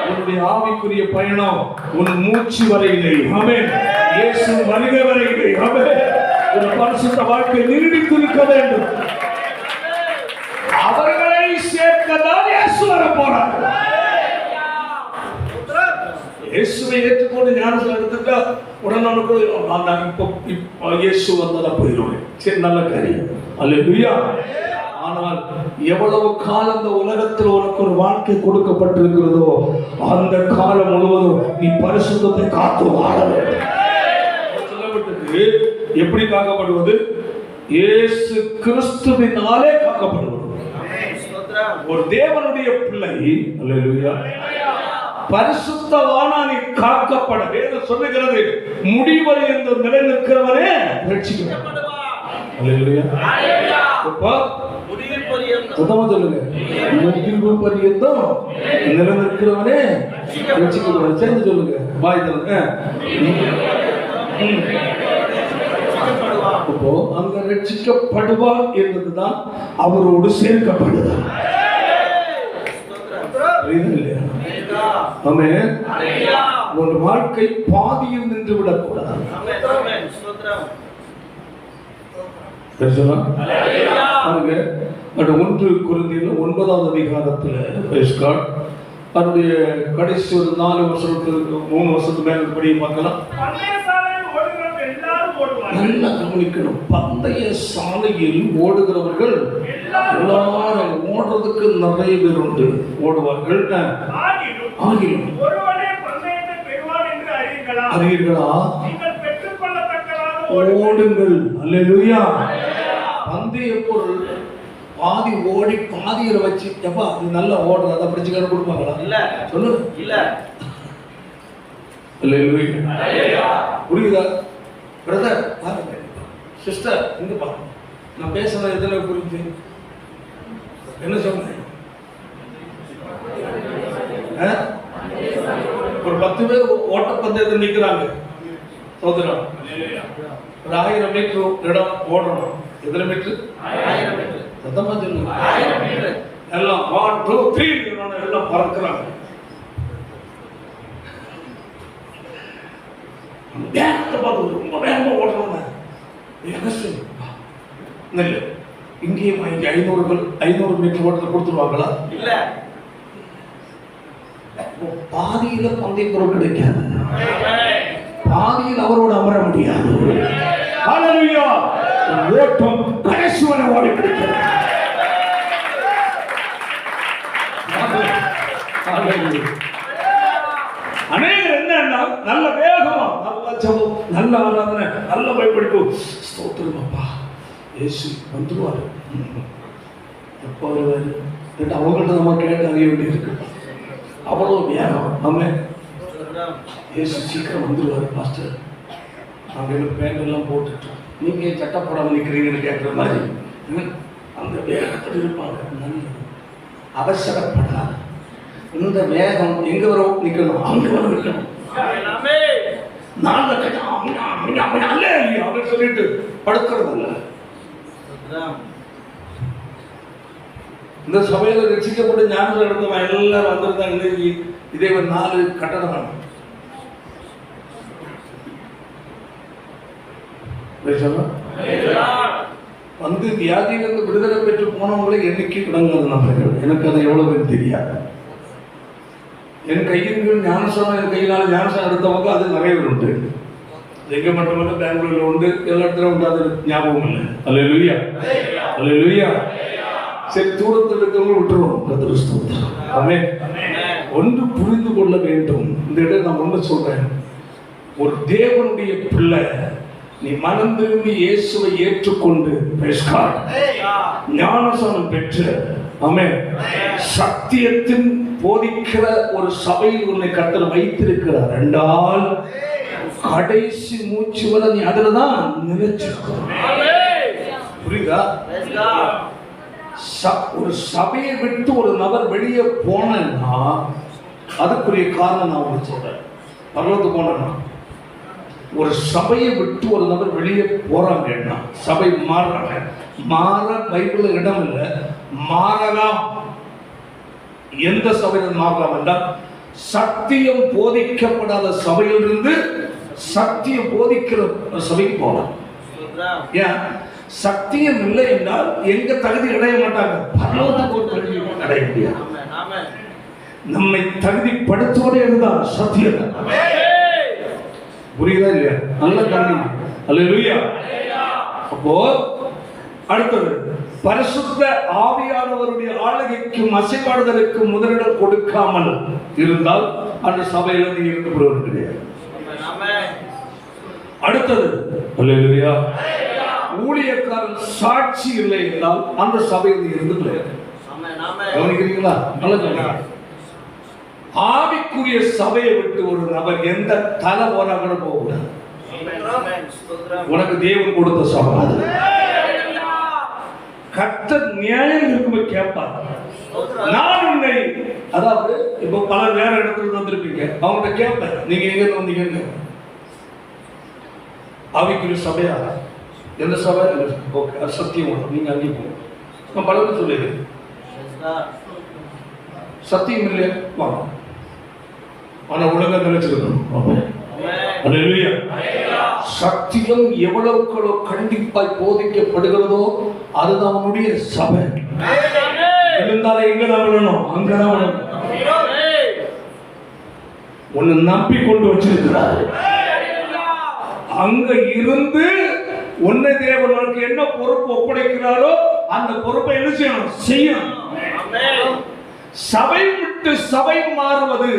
உன்னுடைய ஆவிக்குரிய பயணம் உன் மூச்சு வரையில்லை. ஆமென். இயேசு வருகை வரையில்லை. ஆமென். ஒரு பரிசுத்த வாழ்க்கை நீடித்திருக்க வேண்டும். அவர்களை சேர்க்கதான் இயேசு வர போறார். இயேசுவை ஏற்றுக்கொண்டு ஞானஸ்நானம் எடுத்துட்டா உடனே நான் இப்போ இயேசு வந்ததா போயிடுவேன். சரி, நல்ல காரியம். அல்லேலூயா. ஆனால் எவ்வளவு காலம் இந்த உலகத்தில் உனக்கு ஒரு வாழ்க்கை கொடுக்கப்பட்டிருக்கிறதோ அந்த காலம் முழுவதும் நீ பரிசுத்தத்தை காத்து வாழ வேண்டும். சொல்லப்பட்டது எப்படி காக்கப்படுவது? இயேசு கிறிஸ்துவினாலே காக்கப்படுவது. ஒரு தேவனுடைய பிள்ளை அல்லேலூயா பரிசுத்தவானா நீ காக்கப்பட. வேதம் சொல்லுகிறது முடிவரை என்று நிலைநிற்கிறவனே ரட்சிக்கப்படுவான். அல்லேலூயா. அப்ப முடிவு பரியந்தம் நிலைநிற்கிறவனே ரட்சிக்கப்படுவான். சேர்ந்து சொல்லுங்க. வாய் தருங்க. அப்போ அங்க ரட்சிக்கப்படுவார் என்பதுதான் அவரோடு சேர்க்கப்படுவார். ஒரு வாழ்க்கை பாதியில் நின்று விடக்கூடாது. ஒன்று கொரிந்தியர் 9வது அதிகாரத்தில் அதனுடைய கடைசி ஒரு 4 வருஷத்துக்கு 3 வருஷத்துக்கு மேல படி பார்க்கலாம். நல்லா கவனிக்கணும். பந்தய சாலையில் ஓடுகிறவர்கள் எல்லாரும் ஓடுறதுக்கு நிறைய பேர் உண்டு, ஓடுவார்கள். ஆகிலும் அறிவீர்களா? ஓடுங்கள். அல்லேலூயா. பந்தய பொருள் பாதி ஓடி பாதியில வச்சு எப்பா இது நல்லா ஓடுறது அதை பிடிச்சுக்கார கொடுப்பாங்களா? இல்ல. சொல்லு. இல்ல. அல்லேலூயா. புரியுதா பிரதர்? சிஸ்டர் இங்க பாருங்க, நான் பேசுறது எதுல புரியுது? என்ன சொல்றேன்? ஒரு 10 பேர் ஓட்டப்பந்தயத்தில் நிக்கிறாங்க. சோதரம் ஒரு 1000 மீட்டர் இடம் ஓடணும். எத்தனை மீட்டர்? 1000 மீட்டர். சத்தமா சொல்லுங்க. 1000 மீட்டர். எல்லாம் 1 2 3 எல்லாம் பறக்குறாங்க. வேகத்தை பார்த்து ரொம்ப வேகமா ஓடுறாங்க. இங்கேயும் 500 மீட்டர் ஓட்டத்தை கொடுத்துருவாங்களா? இல்ல. பாதியில பந்தய பொருள் கிடைக்காது, பாதியில் அவரோடு அமர முடியாது. ஓட்டம் கடைசி வரை ஓடி பிடிக்கிறது. அநேகர் என்ன நல்ல வேகமா நல்ல ஜெபம் நல்ல ஆராதனை நல்ல பயப்படுப்பு ஸ்தோத்திரம் அப்பா இயேசு வந்துருவாரு. எப்போ வருவாரு அவங்கள்ட்ட நம்ம கேட்டு அறிய வேண்டி இருக்கு. அவ்வளோ வேகம். ஆமே இயேசு சீக்கிரம் வந்துருவாரு பாஸ்டர். நாங்கள் பேண்ட் எல்லாம் போட்டுட்டோம், நீங்க சட்டப்படாமல் நிற்கிறீங்கன்னு கேட்குற மாதிரி அந்த வேகத்தில் இருப்பாங்க. நல்லது, அவசரப்படாது. இந்த வேகம் எங்க வரும் நிக்கணும், அங்க வர நிக்கணும். சொல்லிட்டு படுக்கிறது இல்ல. இந்த சபையில ரசிக்கப்பட்டு ஞானம் எடுத்தவன் எல்லாரும் வந்திருந்தாங்க. இதே ஒரு 4 கட்டடம் வந்து வியாதியிலிருந்து விடுதலை பெற்று போனவங்களை எண்ணிக்கை விடங்காது நபர்கள். எனக்கு அது எவ்வளவு பேர் தெரியாது. என் கையின் ஞானசானம், என் கையினால ஞானசானம் எடுத்தவங்க அது நிறைய பேர் உண்டு. எங்க மட்டுமல்ல, பெங்களூர்ல உண்டு, எல்லா இடத்துல உண்டு. அது ஞாபகம் இல்லை. அல்லேலூயா, அல்லேலூயா. சரி, தூரத்தில் இருக்கிறவங்க விட்டுருவோம். ஆமென். ஒன்று புரிந்து கொள்ள வேண்டும். இந்த இடம் நான் ஒன்று சொல்றேன். ஒரு தேவனுடைய பிள்ளை நீ மனம் திரும்பி இயேசுவை ஏற்றுக்கொண்டு ஞானசானம் பெற்று ஆமென் சத்தியத்தின் போதிக்கிற ஒரு சபையில் உன்னை கர்த்தர் வைத்திருக்கிறார் என்றால் கடைசி மூச்சு வரை நீ அதுலதான் நினைச்சிருக்க. புரியுதா? ஒரு சபையை விட்டு ஒரு நபர் வெளியே போனா அதுக்குரிய காரணம் நான் உங்களுக்கு சொல்றேன். பரலோகத்துக்கு போனா ஒரு சபையை விட்டு ஒரு நபர் வெளியே போறாங்கன்னா சபை மாறுறாங்க. மாற பைபிள்ல இடம் இல்லை, மாறலாம். எந்த சபையில் மாறலாம் என்றால் சத்தியம் போதிக்கப்படாத சபையிலிருந்து சத்தியம் போதிக்கிற சபைக்கு போகலாம். ஏன்? சத்தியம் இல்லை என்றால் எங்க தகுதி அடைய மாட்டாங்க, பரலோகத்துக்கு ஒரு தகுதி அடைய முடியாது. நம்மை தகுதிப்படுத்துவதே இதுதான் சத்தியம். புரியுதா இல்லையா? நல்ல கவனிங்க. அல்லேலூயா. அப்போ அடுத்தது பரிசுத்த ஆவியானவருடைய ஆளுகைக்கு மசைபாடுதலுக்கு முதலிடம் கொடுக்காமல் இருந்தால் அந்த சபையில நீ இருந்து போவது கிடையாது. அடுத்தது அல்லேலூயா. ஊழியக்காரன் சாட்சி இல்லை என்றால் அந்த சபையில் இருந்து கிடையாது. கவனிக்கிறீங்களா? நல்ல கவனிங்க. ஆவிக்குரிய சபையை விட்டு ஒரு நபர் எந்த தலை போனா கூட போகக்கூடாது. உனக்கு தேவன் கொடுத்த சபை அது. கர்த்தர் நியாயம் இருக்கும்போது கேட்பார். நான் உன்னை, அதாவது இப்ப பல வேற இடத்துல வந்திருப்பீங்க, அவங்கள்ட்ட கேட்பேன் நீங்க எங்க வந்தீங்கன்னு. ஆவிக்குரிய சபையா எந்த சபை? ஓகே, அது சத்தியம் ஒன்று. நீங்கள் அங்கே போகும். நான் பலரும் சொல்லிடு சத்தியம் இல்லையா வாங்க. ஆனால் ஒழுங்கா நினைச்சிருக்கணும். சத்தியம் எவ்வளவுக்களோ கண்டிப்பாய் போதிக்கப்படுகிறதோ அதுதான் அவனுடைய சபை. இருந்தாலும் எங்கதான் விடணும்? அங்கதான் விடணும். உன்னை நம்பி கொண்டு வச்சிருக்கிறார். அங்க இருந்து உன்னை தேவன் உனக்கு என்ன பொறுப்பு ஒப்படைக்கிறாரோ அந்த பொறுப்பை என்ன செய்யணும்? சபை விட்டு சபை மாறுவது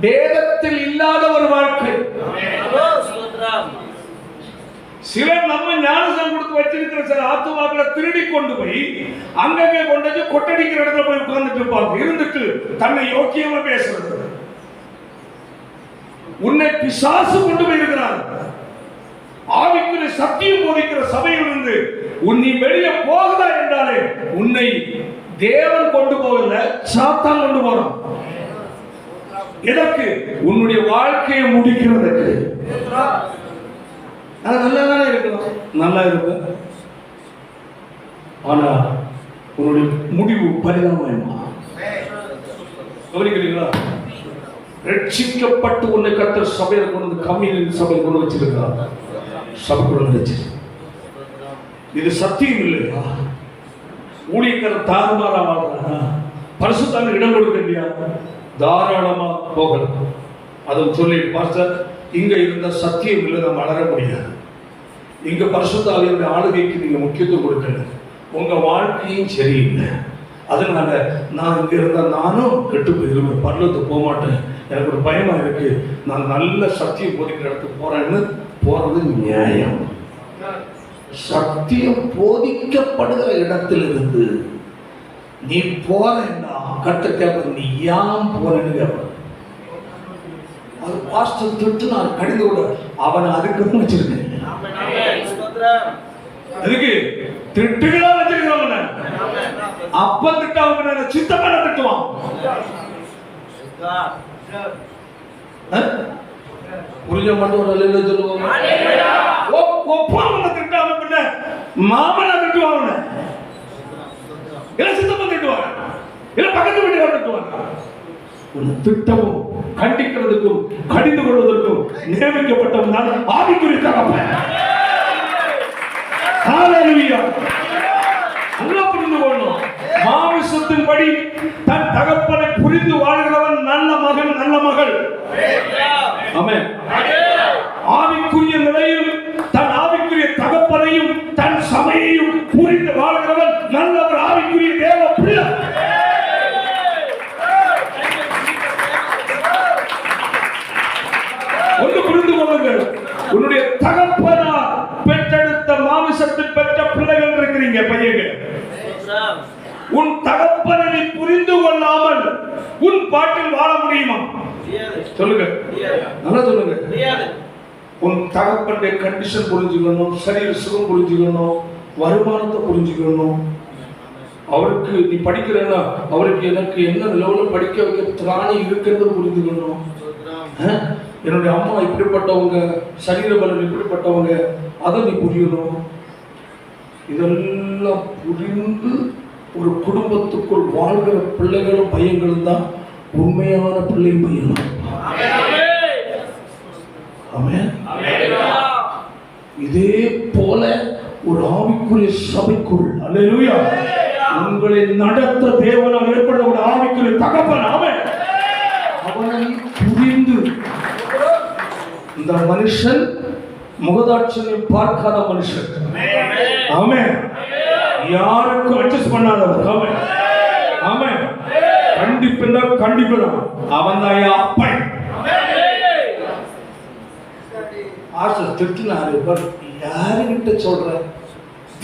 வேதத்தில் இல்லாத ஒரு வாழ்க்கை. சிலர் நம்ம ஞானசம் கொடுத்து வச்சிருக்கிற சில ஆத்துமாக்களை திருடி கொண்டு போய் அங்கங்கே கொண்டு போய் கொட்டடிக்கிற இடத்துல போய் உட்கார்ந்துட்டு இருப்பாங்க. இருந்துட்டு தன்னை யோக்கியமா பேசுறது. உன்னை பிசாசு கொண்டு போய் இருக்கிறார். ஆவிக்குரிய சத்தியம் போதிக்கிற சபையிலிருந்து நீ வெளியே போகுதா என்றாலே உன்னை தேவன் கொண்டு போகல, சாத்தான் கொண்டு போறான். எதற்கு? உன்னுடைய வாழ்க்கையை முடிக்கிறதுக்கு. நல்லா தானே இருக்கணும், நல்லா இருக்கும். ஆனா உன்னுடைய முடிவு பரிதாபமா கவனிக்கிறீங்களா? ரட்சிக்கப்பட்டு உன்னை கர்த்தர் சபையில கொண்டு வந்து கம்யூனிட்டி சபையில் கொண்டு வச்சிருக்கிறார். சபை கொண்டு வச்சு இது சத்தியம் இல்லையா? ஊழியக்காரர் தாறுமாறா வாழ்றாங்க. பரிசுத்தான இடம் கொடுக்க இல்லையா? தாராளமா போகலாம். அதை சொல்லி பாஸ்டர் இங்க இருந்த சத்தியம் இல்லை, நம்ம வளர முடியாது. இங்க பரிசுத்தாவியருடைய ஆளுகைக்கு நீங்க முக்கியத்துவம் கொடுக்கல, உங்க வாழ்க்கையும் சரியில்லை. அதனால நான் இங்க இருந்தா நானும் கெட்டு போயிருவேன், பரலத்துக்கு போக மாட்டேன், எனக்கு ஒரு பயமா இருக்கு, நான் நல்ல சத்தியம் போதிக்கிற இடத்துக்கு போறேன்னு போறது நியாயம். சத்தியம் போதிக்கப்படுகிற இடத்திலிருந்து நீ போறேன்னா கட்ட கேட்ப, நீ யாம் போறேன்னு கேட்ப. அது பாஸ்டர் திட்டு நான் கடிந்து விட அவனை அதுக்கு வச்சிருக்கேன். அதுக்கு திட்டுகளா வச்சிருக்கவன அப்ப திட்டாம சித்தமான திட்டுவான். புரிஞ்ச மட்டும் ஒரு அல்ல சொல்லுவாங்க. திட்டாம பின்ன மாமனை திட்டுவாங்க, இல்ல சித்தப்பா திட்டுவாங்க, இல்ல பக்கத்து வீட்டுக்கார திட்டுவாங்க. திட்டமும் கண்டிக்கிறதுக்கும் கடிந்து கொள்வதற்கும் நியமிக்கப்பட்டவன் தான் ஆவிக்குரிய தகப்பன். ஹல்லேலூயா. நல்லா புரிந்து கொள்ளணும். மாமிசத்தின்படி தன் தகப்பனை புரிந்து வாழ்கிறவன் நல்ல மகன், நல்ல மகள். ஆமென். ஆவிக்குரிய நிலையில் தன் ஆவிக்குரிய தகப்பனையும் தன் சபையையும் புரிந்து வாழ்கிறவன் நல்லவர், ஆவிக்குரிய தேவ பிள்ளை. ஒன்று புரிந்து கொள்ளுங்கள். உன்னுடைய தகப்பனார் பெற்றெடுத்த மாமிசத்தில் பெற்ற பிள்ளைகள் இருக்கிறீங்க பையங்க. உன் தகப்பனை புரிந்து கொள்ளாமல் உன் பாட்டில் வாழ முடியுமா? சொல்லுங்க, நல்லா சொல்லுங்க. உன் தகப்பனுடைய கண்டிஷன் புரிஞ்சுக்கணும், சரீர சுகம் புரிஞ்சுக்கணும், வருமானத்தை புரிஞ்சுக்கணும். அவருக்கு நீ படிக்கிறேன்னா அவருக்கு எனக்கு என்ன லெவலில் படிக்க வைக்க திராணி இருக்கிறது புரிஞ்சுக்கணும். என்னுடைய அம்மா இப்படிப்பட்டவங்க, சரீர பலன் இப்படிப்பட்டவங்க, அதை நீ புரியணும். இதெல்லாம் புரிந்து ஒரு குடும்பத்துக்குள் வாழ்கிற பிள்ளைகளும் பையன்களும் தான் உண்மையான பிள்ளை பையனும். ஆமென். இதே போல ஒரு ஆவிக்குரிய சபைக்குள் அல்லேலூயா உங்களை நடத்த தேவனால் ஏற்பட ஒரு ஆவிக்குரிய தகப்பன். ஆமென். அவனை புரிந்து இந்த மனுஷன் முகதாட்சியை பார்க்காத மனுஷன். ஆமென். யாருக்கும் அட்ஜஸ்ட் பண்ணாதவர். ஆமென். ஆமென். கண்டிப்பா கண்டிப்பா அவன் தான் அப்பன். ஆசை திட்டினாரு, யாருகிட்ட சொல்ற?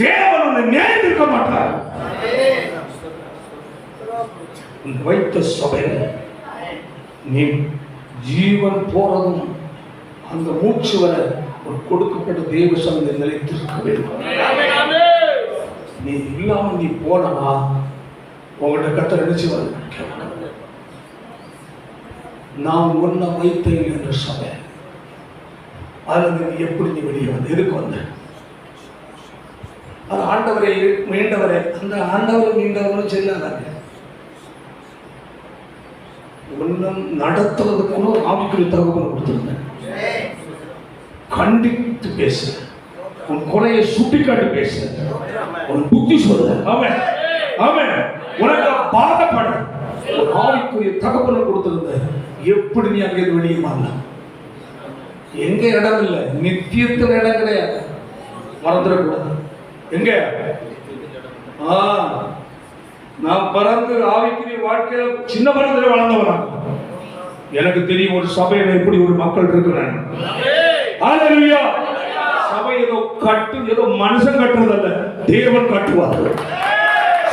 தேவன் உன்னை நியாயத்திருக்க மாட்டார். வைத்த சபையில நீ ஜீவன் போறதும் அந்த மூச்சு வர ஒரு கொடுக்கப்பட்ட தேவ சபையில் நிலைத்திருக்க வேண்டும். நீ இல்லாம நீ போனா உங்கள்கிட்ட கத்த நினைச்சு வர, நான் ஒன்ன வைத்தேன் என்ற சபை, அதுல நீ எப்படி நீ வெளியே வந்து எதுக்கு வந்த? அது ஆண்டவரை மீண்டவரை, அந்த ஆண்டவர் மீண்டவரும் செல்லாதாங்க. ஒன்றும் நடத்துறதுக்குன்னு ஒரு ஆவிக்குரிய தகவல் கொடுத்துருந்தேன். கண்டித்து பேச, உன் குறையை சுட்டிக்காட்டி பேச, உன் புத்தி சொல்ல, அவன் அவன் உனக்கு பாதப்பட ஒரு ஆவிக்குரிய தகவலை கொடுத்திருந்த. எப்படி நீ அங்கே வெளியே மாறலாம்? எங்க இடம் இல்லை, நித்தியத்தில் இடம் கிடையாது, மறந்துடக்கூடாது. எங்க நான் பிறந்து ஆவிக்குரிய வாழ்க்கையில சின்ன பிறந்த வளர்ந்தவனா, எனக்கு தெரியும் ஒரு சபையில எப்படி ஒரு மக்கள் இருக்கிறாங்க. சபை ஏதோ கட்டு, ஏதோ மனுஷன் கட்டுறதல்ல, தேவன் கட்டுவார்.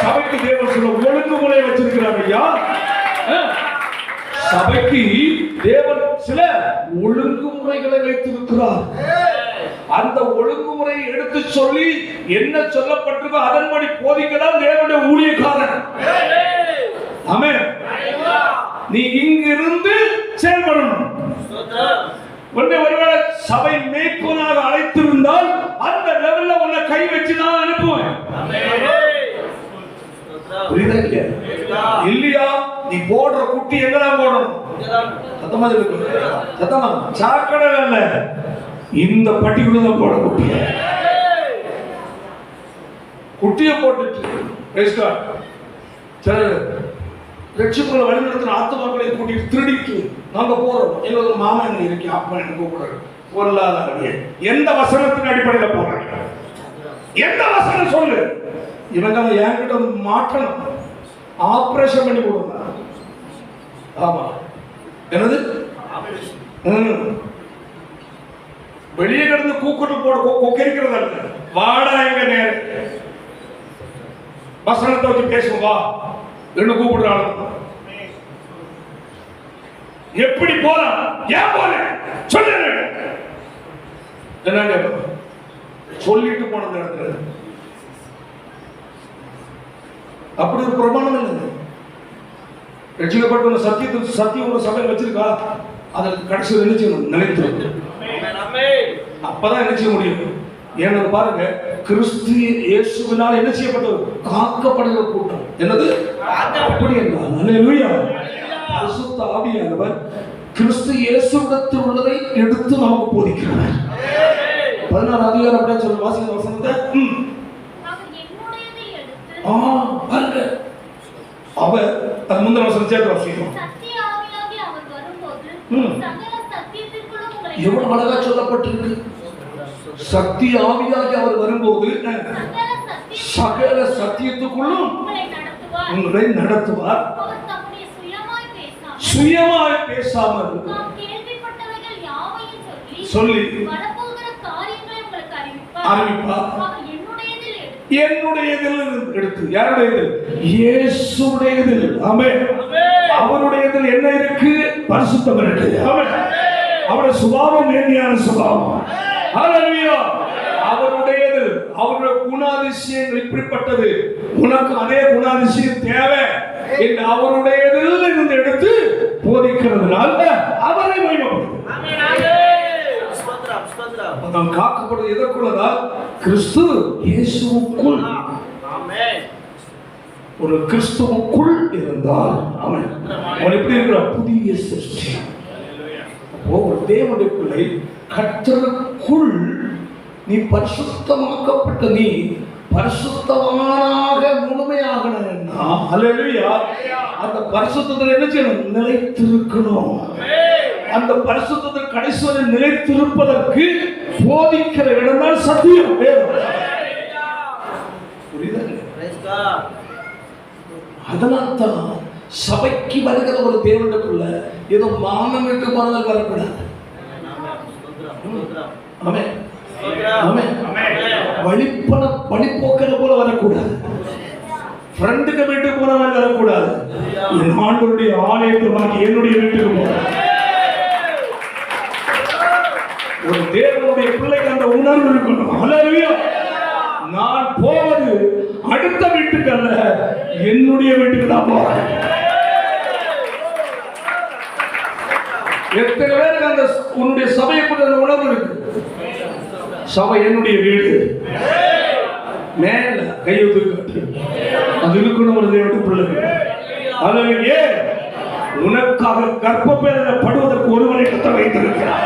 சபைக்கு தேவன் சில ஒழுங்குமுறை வச்சிருக்கிறார் ஐயா. சபைக்கு தேவன் சில ஒழுங்குமுறைகளை வைத்திருக்கிறார். அந்த ஒழுங்குமுறையை எடுத்து சொல்லி என்ன சொல்லப்பட்டிருக்கோ அதன்படி போதிக்கலாம் தேவனுடைய ஊழியக்காரன். ஆமென். நீ இங்கிருந்து செயல்படணும். ஒருவேளை சபை மேய்ப்பனாக அழைத்திருந்தால் அந்த லெவல்ல உன்னை கை வச்சு நான் அனுப்புவேன். இல்லையா? நீ போடுற குட்டி எங்கதான் போடணும்? சத்தமா இருக்கு, சத்தமா. சாக்கடை இல்ல, இந்த பட்டிக்குள்ள போட குட்டிய. குட்டிய போட்டுட்டு ரட்சிப்புகளை வழிநடத்தின ஆத்துமாக்களை கூட்டிட்டு திருடிட்டு நாங்க போறோம். எங்களுக்கு மாமா என்ன இருக்கு, அப்பா என்ன கூப்பிடுறது பொருளாதார. எந்த வசனத்தின் அடிப்படையில் போறாங்க? எந்த வசனம் சொல்லு? இவங்க என்கிட்ட மாற்றணும், ஆபரேஷன் பண்ணி கொடுங்க. ஆமா, என்னது வெளியே கிடந்து கூக்குட்டு போட கொக்கரிக்கிறது அல்ல. வாடா எங்க நேரம் வசனத்தை வச்சு பேசுவோம், வா என்ன கூப்பிடுறாங்க. எப்படி போலாம், ஏன் போல சொல்லு. என்ன சொல்லிட்டு போனது இடத்துல அப்படி ஒரு பிரமாணம் இல்லை. ரட்சிக்கப்பட்ட சத்தியத்துக்கு சத்தியம் ஒரு சபையில் வச்சிருக்கா, அதற்கு கடைசியில் என்ன செய்யணும்? நிலைத்து அப்பதான் என்ன செய்ய முடியும். ஏன்னா பாருங்க, கிறிஸ்து இயேசுவினால் என்ன செய்யப்பட்டது? காக்கப்படுகிற கூட்டம். என்னது அப்படி என்றால் அல்லேலூயா, பரிசுத்த ஆவியானவர் கிறிஸ்து இயேசுவிடத்தில் உள்ளதை எடுத்து நமக்கு போதிக்கிறார். 16 அதிகாரம் அப்படின்னு சொல்லி வாசிக்கிற வசனத்தை பாருங்க. அவர் அது முந்தின வசனம் சேர்த்து வாசிக்கிறோம். எவ்வளவு அழகா சொல்லப்பட்டிருக்கு. சக்தி ஆவியாகி அவர் வரும்போது சகல சத்தியத்துக்குள்ளும் உங்களை நடத்துவார். சுயமாய் பேசாமல் சொல்லி அறிவிப்பார். என்னுடையதில் எடுத்து, யாருடையது? இயேசுடையதில். ஆமென். அவருடையதில் என்ன இருக்கு? பரிசுத்தம் இருக்கு. ஆமென். அவருடைய சுபாவம் மேன்மையான சுபாவம். ஹல்லேலூயா. அவருடையது, அவருடைய குணாதிசயங்கள் இப்படிப்பட்டது. உனக்கு அதே குணாதிசயம் தேவை என்று அவருடையதில் இருந்து எடுத்து போதிக்கிறதுனால அவரை மகிமைப்படுத்து. நாம் காக்கப்படுவது எதற்குள்ளதான்? கிறிஸ்து இயேசுவுக்குள். ஒரு கிறிஸ்துவுக்குள் இருந்தால் அவன் எப்படி இருக்கிற புதிய சிருஷ்டி. ஒரு தேவனுடைய பிள்ளை கர்த்தருக்குள் நீ பரிசுத்தமாக்கப்பட்ட, நீ பரிசுத்தவானாக முழுமையாகணும்னா அல்லேலூயா, அந்த பரிசுத்தத்தில் என்ன செய்யணும்? நிலைத்திருக்கணும். அந்த பரிசுத்தத்தில் கடைசி வரை நிலைத்திருப்பதற்கு போதிக்கிற இடம் தான் சத்தியம். அதனால்தான் சபைக்கு வருகிற ஒரு தேவனுக்குள்ள ஏதோ மாமன் விட்டு போனதால் வரக்கூடாது. வழிபோக்கிற போல வரக்கூடாது. ஃப்ரெண்டுக்கு வீட்டுக்கு போனவன் வரக்கூடாது. என் ஆண்டவருடைய ஆலயத்துமாக்கி என்னுடைய வீட்டுக்கு போற ஒரு தேவனுடைய பிள்ளைக்கு அந்த உணர்வு இருக்கணும். ஹல்லேலூயா. நான் போவது அடுத்த வீட்டுக்கு அல்ல, என்னுடைய வீட்டுக்கு தான் போறேன். எத்தனை பேருக்கு அந்த உன்னுடைய சபையை கூட அந்த உணர்வு இருக்கு? சபை என்னுடைய வீடு. மேல கையெழுத்து காட்டு. அது இருக்கணும் ஒரு தேவனுடைய பிள்ளைகள். அல்லேலூயா. உனக்காக கர்ப்பப்பையிடப்படுவதற்கு ஒருவரை கர்த்தர் வைத்திருக்கிறார்.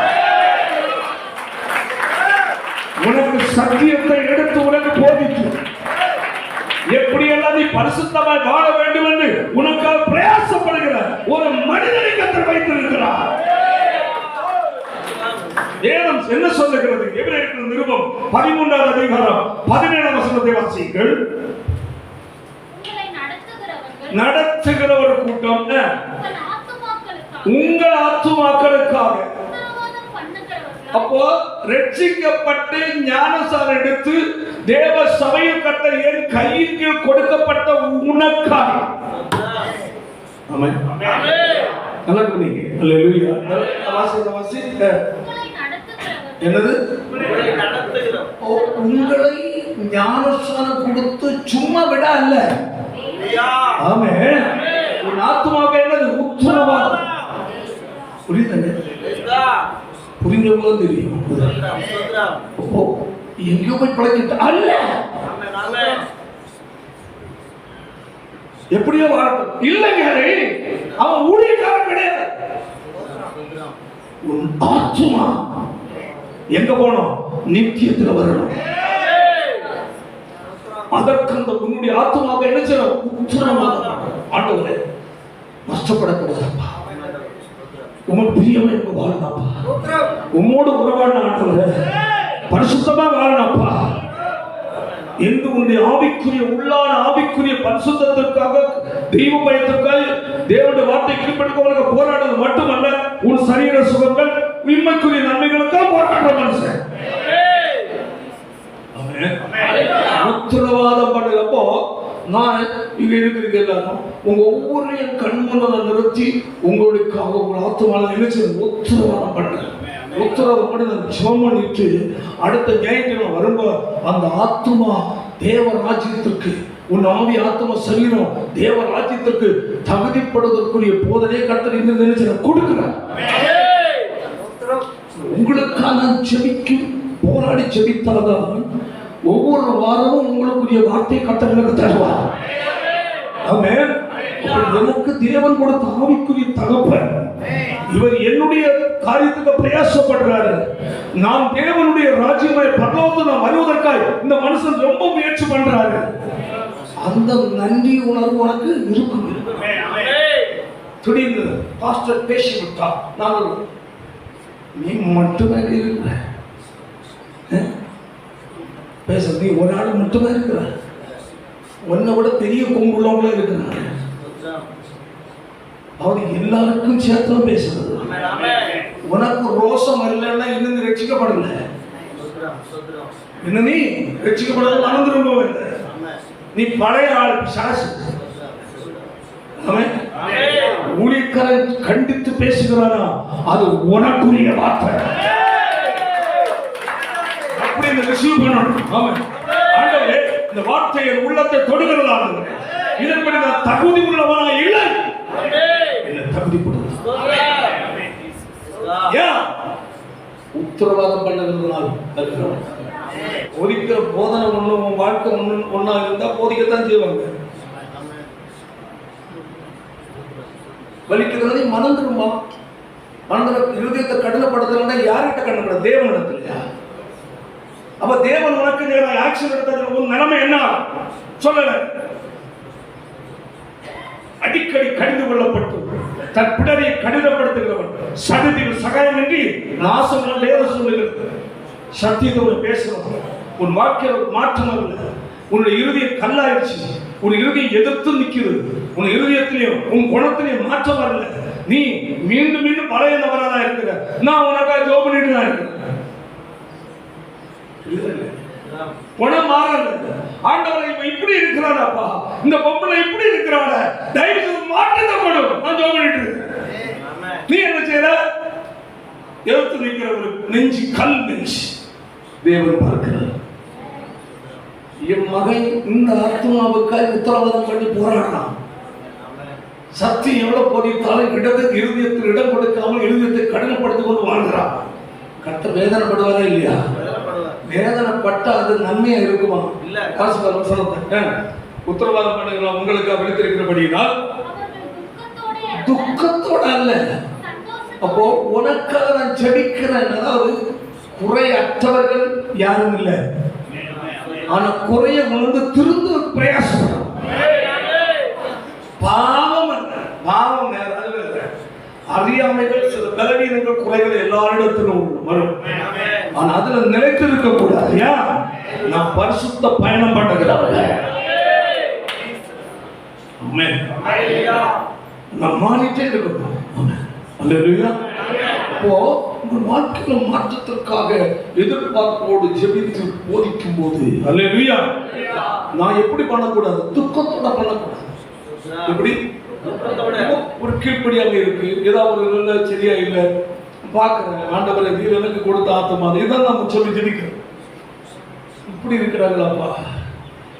உனக்கு சத்தியத்தை எடுத்து உனக்கு போதித்து எப்படியெல்லாம் நீ பரிசுத்தமாய் வாழ வேண்டும் என்று உனக்காக பிரயாசப்படுகிற ஒரு மனிதனை கர்த்தர் வைத்திருக்கிறார். வேதம் என்ன சொல்லுகிறது? எபிரேயர் நிருபம் 13வது அதிகாரம் 17ஆம் வசனத்தை வாசியுங்கள். நடத்துகிற ஒரு கூட்டம் உங்கள் ஆத்துமாக்களுக்காக. அப்போ ரட்சிக்கப்பட்டு ஞானசாரம் எடுத்து தேவ சபையில் கட்ட என் கையின் கீழ் கொடுக்கப்பட்ட உனக்காக. ஆமென். நல்லா புரியுங்க. அல்லேலூயா. வாசி. என்னது? உங்களை ஞானஸ்நானம் கொடுத்து சும்மா விட அல்ல. ஆமென். உன் ஆத்துமாவுக்கு என்னது? உத்தரவாதம். புரியுதுங்க? புரிஞ்சவங்க தெரியும். எங்கேயோ போய் பழக்கிட்ட அல்ல, எப்படியோ வாழட்டும் இல்லைங்க. அவன் ஊழியக்காரன் கிடையாது. உன் ஆத்துமா எங்க போனோம்? நித்தியத்தில் வரணும். அதற்கு அந்த உன்னுடைய ஆத்துமாவை என்ன செய்யணும்? உத்தரவாதம். ஆண்டவரே நஷ்டப்படக்கூடாதப்பா, உமக்கு பிரியமா இருக்க வாழணப்பா, உம்மோடு உறவாடின ஆண்டவரே பரிசுத்தமா வாழணப்பா என்று உன்னுடைய ஆவிக்குரிய உள்ளான ஆவிக்குரிய பரிசுத்தத்திற்காக தெய்வ பயத்திற்காக தேவனுடைய வார்த்தை கீழ்ப்படுத்த போராடுறது மட்டுமல்ல, உன் சரீர சுகங்கள் உண்மைக்குரிய நன்மைகளுக்காக போராடுற மனுஷன். உத்தரவாதம் பண்ணுறப்போ நான் இங்க இருக்கிறது எல்லாரும் உங்க ஒவ்வொரு கண் முன்னதை நிறுத்தி உங்களுக்காக உங்க ஆத்துமால நினைச்சு உத்தரவாதம் பண்றேன். உத்தரவாதம் பண்ணி நான் ஜெபம் பண்ணிட்டு அடுத்த ஞாயிற்றுக்கிழமை வரும்போது அந்த ஆத்துமா தேவ ராஜ்யத்திற்கு, உன் ஆவி ஆத்மா சரீரம் தேவ ராஜ்யத்திற்கு தகுதிப்படுவதற்குரிய போதனை கர்த்தர் இந்த நினைச்சு கொடுக்கிறேன். உங்களுக்காக நான் ஜெபிக்கும் போராடி ஜெபித்தால்தான் ஒவ்வொரு வாரமும் உங்களுக்குரிய வார்த்தை கர்த்தருக்கு தருவார். ஆமென். எனக்கு தேவன் கொடுத்த ஆவிக்குரிய தகப்பன் இவர் என்னுடைய காரியத்துக்கு பிரயாசப்படுறாரு. நான் தேவனுடைய ராஜ்யமாய் பரலோகத்துக்கு நான் வருவதற்காக இந்த மனுஷன் ரொம்ப முயற்சி பண்றாரு. அந்த நன்றி உணர்வு உனக்கு இருக்கும். திடீர்னு பாஸ்டர் பேசி விட்டா நான் நீ மட்டுமே இருக்கிற பேச, நீ ஒரு ஆள் மட்டுமே இருக்கிற, உன்னை விட பெரிய கொங்குள்ளவங்களே இருக்கிறாங்க. அவர் எல்லாருக்கும் சேர்த்து பேசுறது. உனக்கு ரோஷம் வரலன்னா இன்னும் ரட்சிக்கப்படல, இன்னும் நீ ரட்சிக்கப்படல, மனம் திரும்பவில்லை. நீ பழைய ஆள் சாசு. ஊழியக்காரன் கண்டித்து பேசுகிறானா அது உனக்குரிய வார்த்தை. அப்படி இந்த ரிசீவ் பண்ணணும். ஆமென். ஆண்டவரே இந்த வார்த்தையை உள்ளத்தை தொடுகிறதா, இதன்படி நான் தகுதி உள்ளவனா இல்லை, என்ன தகுதிப்படுத்து. உத்தரவாதம் பண்ணுகிறதுனால ஒதுக்கிற போதனை ஒண்ணு உன் வாழ்க்கை ஒன்னா இருந்தா போதிக்கத்தான் செய்வாங்க. வலிக்கிறது மனம் திரும்ப, மனதில் இருதயத்தை கடினப்படுத்தலன்னா யார்கிட்ட கடினப்பட? தேவனிடத்துல. அப்ப தேவன் உனக்கு நேரம் ஆக்ஷன் எடுத்தது உன் நிலைமை என்ன சொல்லல. அடிக்கடி கடிந்து கொள்ளப்பட்டு தன் பிடரை கடினப்படுத்துகிறவன் சகதியில் சகாயமின்றி நாசம் சொல்லுகிறது. சத்தியத்தோடு பேசுறவன் உன் வாழ்க்கையில் மாற்றம் இல்லை. உன்னுடைய இறுதியை கல்லாயிடுச்சு, உன் இறுதியை எதிர்த்து நிற்கிறது. உன் இருதயத்திலையும் உன் குணத்திலையும் மாற்றம் வரல. நீ மீண்டும் மீண்டும் பழைய நபராக இருக்கிற. நான் உனக்காக ஜெபம் பண்ணிட்டு தான் இருக்கிறேன். குணம் மாறல. ஆண்டவரை இப்படி இருக்கிறாரப்பா, இந்த பொம்பளை இப்படி இருக்கிறார, தயவு செய்து மாற்றத்தை கொடு. நான் ஜெபம் பண்ணிட்டு இருக்கேன். நீ என்ன செய்யற? எதிர்த்து நிற்கிற ஒரு நெஞ்சு கல் நெஞ்சு தேவன் பார்க்கிறார். என் மகன் இந்த ஆத்மாவுக்காக உத்தரவாதம் பண்ணி போராடலாம். சத்தியம் எவ்வளவு போதித்தாலும் இடத்துக்கு இருதயத்தில் இடம் கொடுக்காமல் இருதயத்தை கடினப்படுத்திக் கொண்டு வாழ்கிறான். கர்த்தர் வேதனைப்படுவாரா இல்லையா? வேதனைப்பட்டா அது நன்மையா இருக்குமா? இல்ல. உத்தரவாதம் பண்ணுகிறோம் உங்களுக்கு விழித்திருக்கிறபடியினால் துக்கத்தோட அல்ல. அப்போ உனக்காக நான் ஜெபிக்கிறேன். அதாவது குறையற்றவர்கள் யாரும் இல்லை, ஆனா குறைய உணர்ந்து திருந்த பிரயாசம். பாவம் பாவம் அறியாமைகள், சில பலவீனங்கள், குறைகள் எல்லாரிடத்திலும் வரும். ஆனா அதுல நிலைத்து இருக்க கூடாது. நான் பரிசுத்த பயணம் பண்ணுகிறவங்க நான் மாறிட்டே இருக்கணும். அப்போ உங்க வாழ்க்கையில மாற்றத்திற்காக எதிர்பார்ப்போடு ஜெபித்து போதிக்கும் போது அல்லேலூயா, நான் எப்படி பண்ணக்கூடாது? துக்கத்தோட பண்ணக்கூடாது. எப்படி? ஒரு கீழ்ப்படியாக இருக்கு, ஏதாவது ஒரு நல்ல சரியா இல்லை பாக்குறேன், ஆண்டவரை நீர் எனக்கு கொடுத்த ஆத்மா, இதான் நம்ம சொல்லி ஜெபிக்கிறோம். இப்படி இருக்கிறாங்களாப்பா,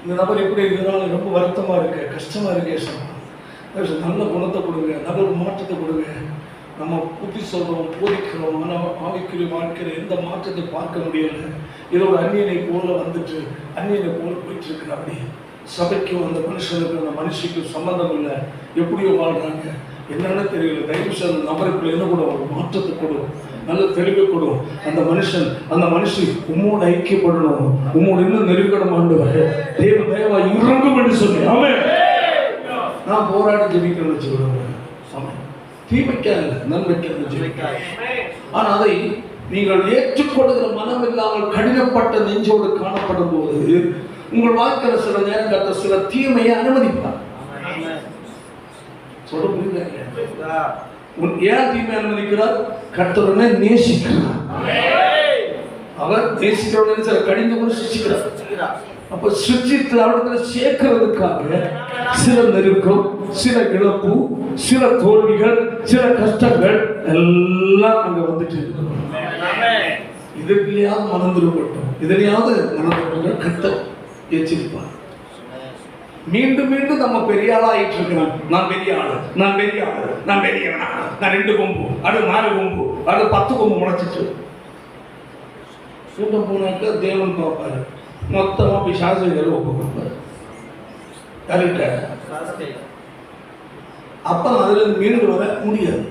இந்த நபர் இப்படி இருக்கிறாங்க, ரொம்ப வருத்தமா இருக்கு, கஷ்டமா இருக்கு, நல்ல குணத்தை கொடுங்க, நல்ல ஒரு மாற்றத்தை கொடுங்க. நம்ம புத்தி சொல்றோம், போதிக்கிறோம், ஆனால் ஆவிக்குரிய வாழ்க்கையில் எந்த மாற்றத்தை பார்க்க முடியல. ஏதோ ஒரு அந்நியனை போல வந்துட்டு அந்நியனை போல போயிட்டு இருக்கிறாப்படி. சபைக்கும் அந்த மனுஷனுக்கு அந்த மனுஷிக்கும் சம்பந்தம் இல்லை, எப்படியோ வாழ்றாங்க, என்னன்னு தெரியல. தயவு செய்து அந்த நபருக்குள்ள என்ன கூட ஒரு மாற்றத்தை கொடும், நல்ல தெளிவை கொடும். அந்த மனுஷன் அந்த மனுஷி உம்மோடு ஐக்கியப்படணும், உம்மோடு இன்னும் நெருங்கணும். ஆண்டவரே தேவ தேவா இறங்கும் என்று சொல்லி ஆமென். நான் போராடி ஜெபிக்கிறேன்னு வச்சுக்கிறேன். தீமைக்காக நன்மைக்காக ஜெபிக்க. ஆனால் அதை நீங்கள் ஏற்றுக்கொள்கிற மனம் இல்லாமல் கடினப்பட்ட நெஞ்சோடு காணப்படும் போது உங்கள் வாழ்க்கையில் சில நேரம் கட்ட சில தீமையை அனுமதிப்பார். சொல்ல புரியுது? ஏன் தீமை அனுமதிக்கிறார்? கர்த்தரை நேசிக்கிறார். அவர் நேசிக்கிறவர்கள் சில கடிந்து கூட சிருஷ்டிக்கிறார். அப்ப சிருஷ்டித்து அவர்களை சேர்க்கிறதுக்காக சில நெருக்கம், சில இழப்பு, சில தோல்விகள், சில கஷ்டங்கள் எல்லாம் அங்க வந்துட்டு இருக்கு. இதுலையாவது மறந்துடப்பட்டோம், இதுலையாவது மறந்துடப்பட்ட கர்த்தர் எச்சரிப்பார். மீண்டும் மீண்டும் நம்ம பெரிய ஆளா ஆயிட்டு இருக்கிறோம். நான் பெரிய ஆளு, நான் பெரிய ஆளு, நான் பெரியவனா, நான் 2 கொம்பு, அது 4 கொம்பு, அது 10 கொம்பு முளைச்சிட்டு கூட்ட போனாக்க தேவன் பார்ப்பாரு, மொத்தமா பிசாசுகளை ஒப்பு கொடுப்பாரு. அப்ப அதுல மீண்டு வர முடியாது.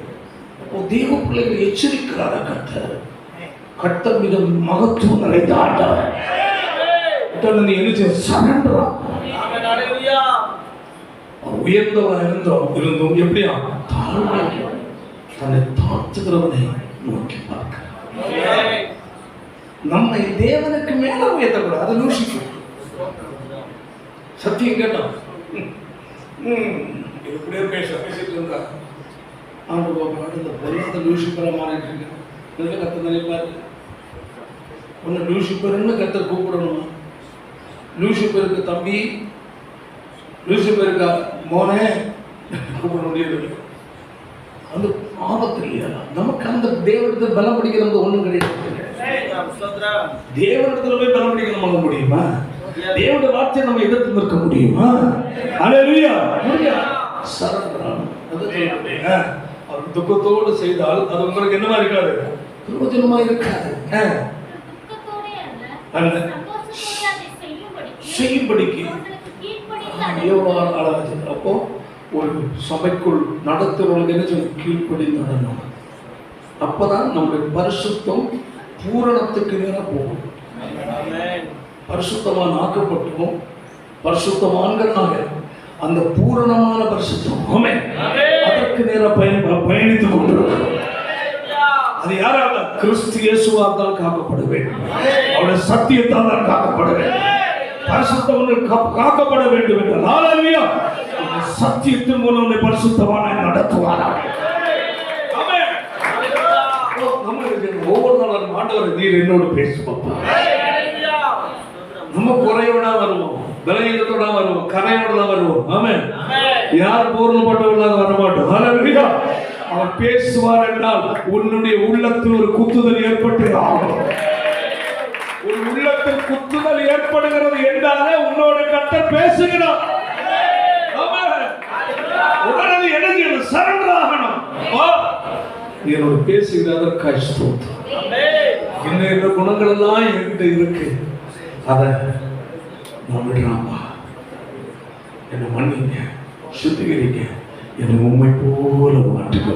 அப்போ தேவ பிள்ளைகள் எச்சரிக்கிறார கர்த்தர். கர்த்தர் மிக மகத்துவம் நிறைந்த ஆண்டவர். நீ என்ன சரண்டரா உயர்ந்தவன் இருந்தும் எப்படியா தாழ்மை தன்னை தாழ்த்துகிறவனை நோக்கி பார்க்க. நம்மை தேவனுக்கு மேல உயர்த்தக்கூடாது, அதை லூசிக்கும். சத்தியம் கேட்டோம், இப்படியே பேசிட்டு இருந்தா அவங்க இந்த பொருளாத லூசிப்பரை மாறிட்டு இருக்க கத்த நினைப்பாரு. ஒன்னு லூசிப்பர்னு கத்த கூப்பிடணுமா? லூசிப்பருக்கு தம்பி, லூசிப்பருக்கா மோனே கூப்பிட முடியாது. அந்த ஆபத்து இல்லையா? நமக்கு அந்த தேவனத்தில் பலம் பிடிக்கிறது ஒண்ணும் கிடையாது. தேவனிடத்துல போய் பலம் பிடிக்க நம்ம முடியுமா? தேவனுடைய வார்த்தையை நம்ம எதிர்த்து நிற்க முடியுமா? அல்லேலூயா. அவர் துக்கத்தோடு செய்தால் அது உங்களுக்கு என்னமா இருக்காது? பிரயோஜனமா இருக்காது. செய்யும்படிக்கு அப்போ ஒரு சபைக்குள் நடத்துறவங்க என்ன சொல்லி கீழ்ப்படி நடனம். அப்பதான் நம்முடைய பரிசுத்தம் பூரணத்துக்கு நேரம் போகும். பரிசுத்தமான ஆக்கப்பட்டோம், பரிசுத்தமான்களாக அந்த பூரணமான பரிசுத்தம் அதற்கு நேரம் பயணித்துக் கொண்டிருக்கிறோம். அது யாரால? கிறிஸ்து இயேசுவால் தான் காக்கப்பட வேண்டும். அவருடைய சத்தியத்தால் தான் காக்கப்பட வேண்டும். பரிசுத்தவர்கள் காக்கப்பட வேண்டும் என்றால் ஹல்லேலூயா, சத்தியத்தின் மூலம் பரிசுத்தமான நடத்துவாராக. ஒவ்வொரு நாளும் ஆண்டவர் நீர் என்னோடு பேசுவாப்பா. நம்ம குறையோட வருவோம், பலவீனத்தோட வருவோம், கரையோட தான் வருவோம். ஆமென். யார் பூர்ணப்பட்டவர்களாக வர மாட்டோம். ஹல்லேலூயா. அவர் பேசுவார் என்றால் உன்னுடைய உள்ளத்தில் ஒரு குத்துதல் ஏற்பட்டு ஆகும். ஒரு உள்ளத்தில் குத்துதல் ஏற்படுகிறது என்றாலே உன்னோட கர்த்தர் பேசுகிறார். உடனே என்ன சரண்டர் ஆகணும். என்னோட பேசுகிறதற்காக ஸ்தோத்திரம். இன்னும் இந்த குணங்கள் எல்லாம் என்கிட்ட இருக்கு, அதை நான் விடுறாப்பா, என்னை மன்னிங்க, சுத்திகரிங்க, என்னை உண்மை போல மாற்றுங்க,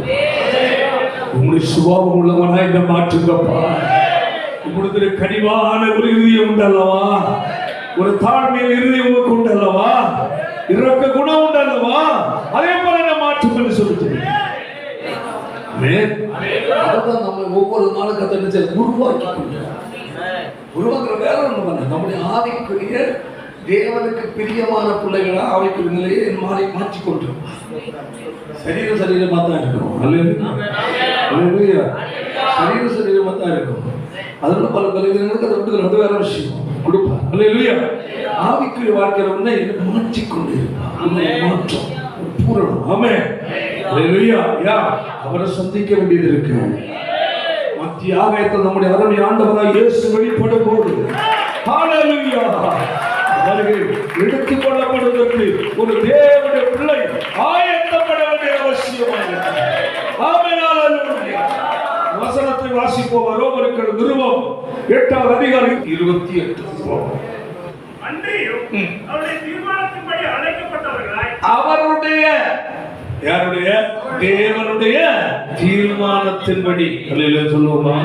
உங்களுடைய சுபாவம் உள்ளவனா என்ன மாற்றுங்கப்பா. உங்களுக்கு கனிவான ஒரு இருதயம் உண்டல்லவா, ஒரு தாழ்மையான இருதயம் உங்களுக்கு உண்டல்லவா, இரக்க குணம் உண்டல்லவா, அதே போல என்ன மாற்றுங்க சொல்லிட்டு அதான் நம்ம ஒவ்வொரு நாளும் கத்த உருவாக்கி உருவாக்குற வேலை நம்ம நம்முடைய ஆவிக்குரிய தேவனுக்கு பிரியமான பிள்ளைகளா ஆவிக்குரிய நிலையை மாறி மாற்றிக்கொண்டோம். சரீரமா தான் இருக்கும், சரீரமா தான் இருக்கும். அதனால பல பலவீனங்களுக்கு அதை விட்டு வேற விஷயம் கொடுப்பார். அல்லேலூயா. ஆவிக்குரிய வாழ்க்கையில வந்து மாற்றிக்கொண்டு இருப்பார், மாற்றம் பூரணம். ஆமென். அல்லேலூயா. அவரை சந்திக்க வேண்டியது இருக்கு. மத்திய ஆகாயத்தில் நம்முடைய அருமை ஆண்டவராய் இயேசு வெளிப்படும் போது ஹல்லேலூயா அவர்கள் எடுத்துக் கொள்ளப்படுவதற்கு ஒரு தேவனுடைய பிள்ளை ஆயத்தப்பட வேண்டிய அவசியமானது. ஆமென். அல்லேலூயா. வசனத்தை வாசிப்போம். ரோமருக்கு நிருபம் 8ஆம் அதிகாரம் 28. அன்றியும் அவருடைய தீர்மானத்தின்படி அழைக்கப்பட்டவர்களாய் அவருடைய யாருடைய தேவனுடைய தீர்மானத்தின்படி சொல்லுவோமா?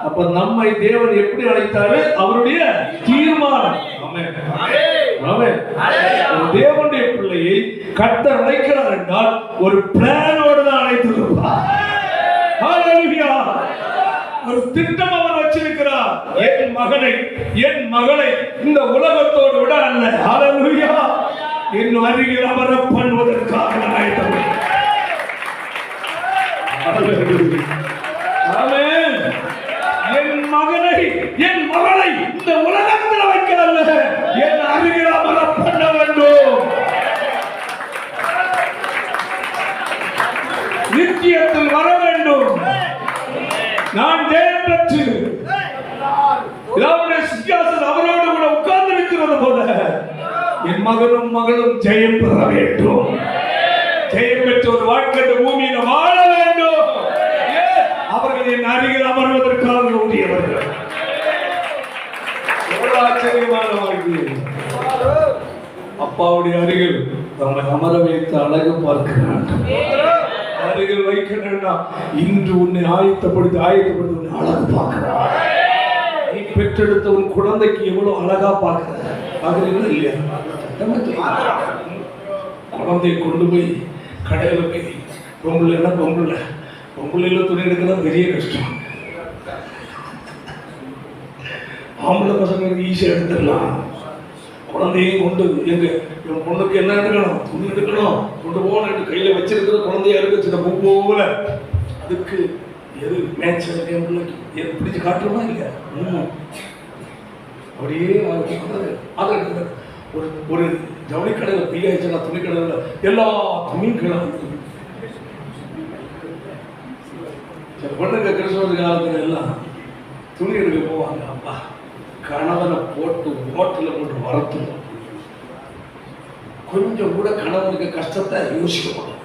அப்ப நம்மை தேவன் எப்படி அழைத்தாரு? அவருடைய தீர்மானம். தேவனுடைய பிள்ளையை கர்த்தர் அழைக்கிறார் என்றால் ஒரு பிளானோடு தான் அழைத்திருப்பார். ஒரு திட்டம் அவர் வச்சிருக்கிறார். என் மகனை என் மகளை இந்த உலகத்தோடு விட அல்ல, ஹல்லேலூயா, என் அருகில் அமர பண்ணுவதற்காக ஆமென். என் மகனை என் மகளை இந்த உலகத்தில் வைக்கிறல்ல, என் அருகில் அமர பண்ண வேண்டும். நித்தியத்தில் வர வேண்டும். நான் ஜெயம் பெற்று அவரோடு கூட உட்கார்ந்து இருக்கிறது போல என் மகனும் மகளும் ஜெயம் பெற வேண்டும். ஜெயம் பெற்ற ஒரு வாழ்க்கை பூமியில வாழ வேண்டும். அவர்கள் என் அருகில் அமர்வதற்காக ஊதியவர்கள். எவ்வளவு ஆச்சரியமான வாழ்க்கை! அப்பாவுடைய அருகில் நம்மை அமர வைத்து அழகு பார்க்கிறான். அருகில் வைக்கணும்னா இன்று உன்னை ஆயத்தப்படுத்தி உன்னை அழகு பார்க்கிறார். நீ பெற்றெடுத்த உன் குழந்தைக்கு எவ்வளவு அழகா பார்க்கிறீங்களா இல்லையா? குழந்தையை கொண்டு போய் கடையில போய் பொம்பளையில துணி எடுக்கலாம் பெரிய கஷ்டம். ஆம்பளை பசங்களுக்கு ஈஸியா எடுத்துடலாம். குழந்தையும் கொண்டு என் பொண்ணுக்கு என்ன எடுக்கணும், துணி எடுக்கணும், கொண்டு போகணும், கையில வச்சிருக்கிற குழந்தையா இருக்கு சின்ன பூ போல. அதுக்கு எது மேட்ச் என் பிள்ளைக்கு எது பிடிச்சு காட்டுறோமா இல்லையா? அப்படியே ஒரு ஒரு ஜவுளி கடையில் பிரியாச்சுன்னா துணி கடையில் எல்லா துணியும் கீழே வந்து சில பொண்ணுங்க கிறிஸ்தவ காலத்துல எல்லாம் துணி எடுக்க போவாங்க. அப்பா கணவனை போட்டு ஓட்டில் போட்டு வரத்தும் கொஞ்சம் கூட கணவனுக்கு கஷ்டத்தை யோசிக்க மாட்டோம்.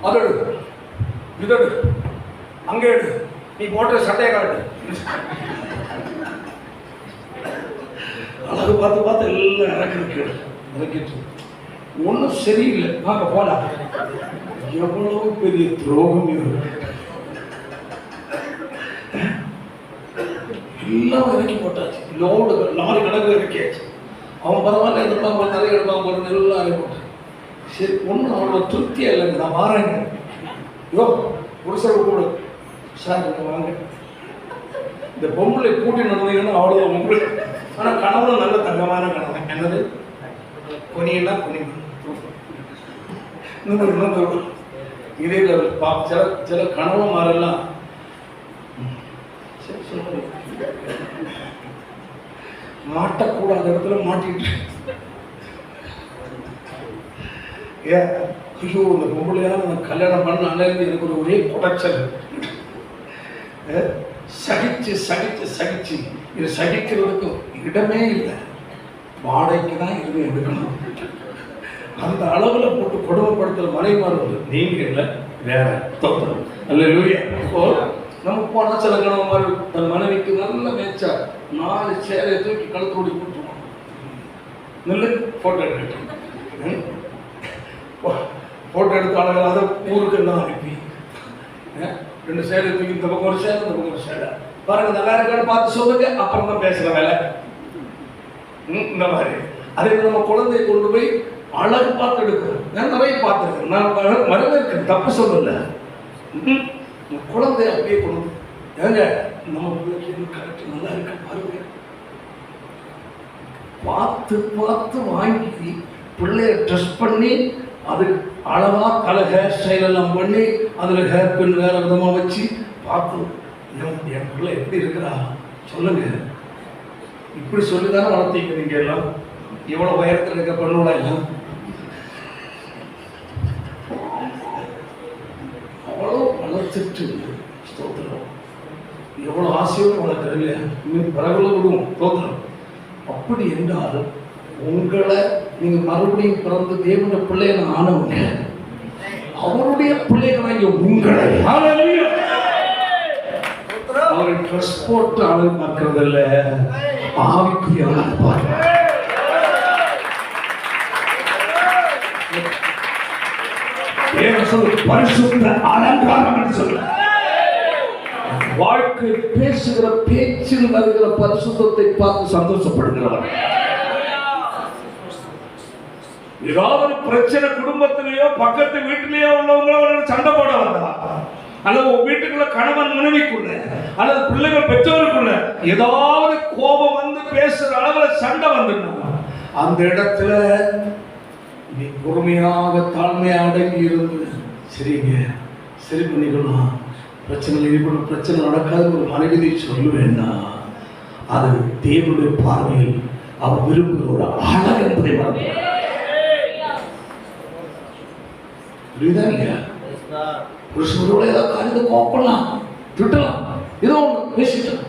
அதோடு இதோடு அங்கே எடு, நீ போட்ட சட்டையை காட்டு, அழகு பார்த்து எல்லாம் இறக்கிட்டு ஒன்றும் சரியில்லை. நாங்க போனா எவ்வளவு பெரிய துரோகம் இருக்கு. எல்லாம் இறக்கி போட்டாச்சு, லோடு லாரி கணக்கு இறக்கியாச்சு. அவன் பரவாயில்ல எடுப்பான் போல, நிறைய எடுப்பான் போல, எல்லாம் இறக்கி போட்டான். சரி, ஒன்றும் அவ்வளோ திருப்தியாக இல்லைங்க. நான் மாறேங்க, யோ புருஷர் கூட சார் வாங்க, இந்த பொம்பளை கூட்டி நடந்தீங்கன்னா அவ்வளோ உங்களுக்கு. ஆனால் கணவனும் நல்ல தங்கமான கணவன். என்னது கொனியெல்லாம் கொனி இன்னும் இதே சில கணவன் மாறெல்லாம் மாட்டக்கூடாத இடத்துல மாட்டிட்டு ஐயோ இந்த பொம்பளையான நான் கல்யாணம் பண்ண அன்னையிலிருந்து எனக்கு ஒரு ஒரே குடைச்சல். சகிச்சு இது சகிக்கிறதுக்கு இடமே இல்லை. வாடகைக்கு தான் இது எடுக்கணும். அந்த அளவுல போட்டு கொடுமைப்படுத்துற மனைமார்கள் நீங்க இல்லை, வேற தோற்றம். அல்லேலூயா. நம்ம போனா சில கணவன் மாதிரி தன் மனைவிக்கு நல்ல மேய்ச்சா 4 சேரை தூக்கி கழுத்தோடி போட்டுருவான். நல்ல போட்டோ எடுக்கட்டும், போட்டோ எடுத்த ஆளுகள் அதை ஊருக்கு எல்லாம் அனுப்பி 2 சேரை தூக்கி இந்த பக்கம் ஒரு சேரை, இந்த பக்கம் ஒரு சேரை பாருங்க நல்லா இருக்கான்னு பார்த்து சொல்லுங்க, அப்புறம் தான் பேசுற வேலை. இந்த மாதிரி அதே நம்ம குழந்தையை கொண்டு போய் அழகு பார்த்து எடுக்கிறோம். நான் நிறைய பார்த்துருக்கேன், நான் வரவேற்கிறேன், தப்பு சொல்லல. குழந்தைய அப்படியே கொண்டு ஏங்க நம்ம பிள்ளைக்கு கரெக்ட் நல்லா இருக்க பாருங்க, பார்த்து பார்த்து வாங்கி பிள்ளைய ட்ரெஸ் பண்ணி அதுக்கு அழகா தலை ஹேர் ஸ்டைல் எல்லாம் பண்ணி அதில் ஹேர் பின் வேற விதமாக வச்சு பார்த்து என் பிள்ளை எப்படி இருக்கிறா சொல்லுங்க. இப்படி சொல்லிதானே வளர்த்தீங்க நீங்க எல்லாம். எவ்வளவு உயரத்தில் இருக்க பண்ணுவா எல்லாம் அவ்வளோ வளர்த்துட்டு ஸ்தோத்திரம், எவ்வளோ ஆசையோடு வளர்க்குற இல்லையா, இன்னும் பரவல விடுவோம் ஸ்தோத்திரம். அப்படி என்றால் உங்களை நீங்க மறுபடியும் பிறந்து தேவனுடைய பிள்ளைகளை ஆனவங்க, அவருடைய பிள்ளைகளாகிய உங்களை அவரை ட்ரெஸ் போட்டு அழகு பார்க்கறது இல்ல, ஆவிக்குரிய அழகு பார்க்க. பரிசுத்த அலங்காரம் என்று சொல்ல வாழ்க்கை பேசுகிற பேச்சில் வருகிற பரிசுத்தத்தை பார்த்து சந்தோஷப்படுகிறவர். ஏதாவது ஒரு பிரச்சனை குடும்பத்திலேயோ பக்கத்து வீட்டிலேயோ உள்ளவங்களோட சண்டை போட வந்தா, அல்லது வீட்டுக்குள்ள கணவன் மனைவிக்குள்ள அல்லது பிள்ளைகள் பெற்றோருக்குள்ள ஏதாவது கோபம் வந்து பேசுற அளவுல சண்டை வந்துடணும், அந்த இடத்துல நீ பொறுமையாக தாழ்மையாக அடங்கி இருந்து சரிங்க சரி பண்ணிக்கலாம், பிரச்சனை நடக்காது ஒரு மனைவி சொல்லுவேன்னா அது தேவனுடைய பார்வையில் அவர் விரும்புகிற ஒரு அழகு என்பதை மறந்து புரியுதா இல்லையா? புருஷனோட ஏதாவது காரியத்தை கோப்பலாம் திட்டலாம், ஏதோ ஒன்று பேசிட்டோம்,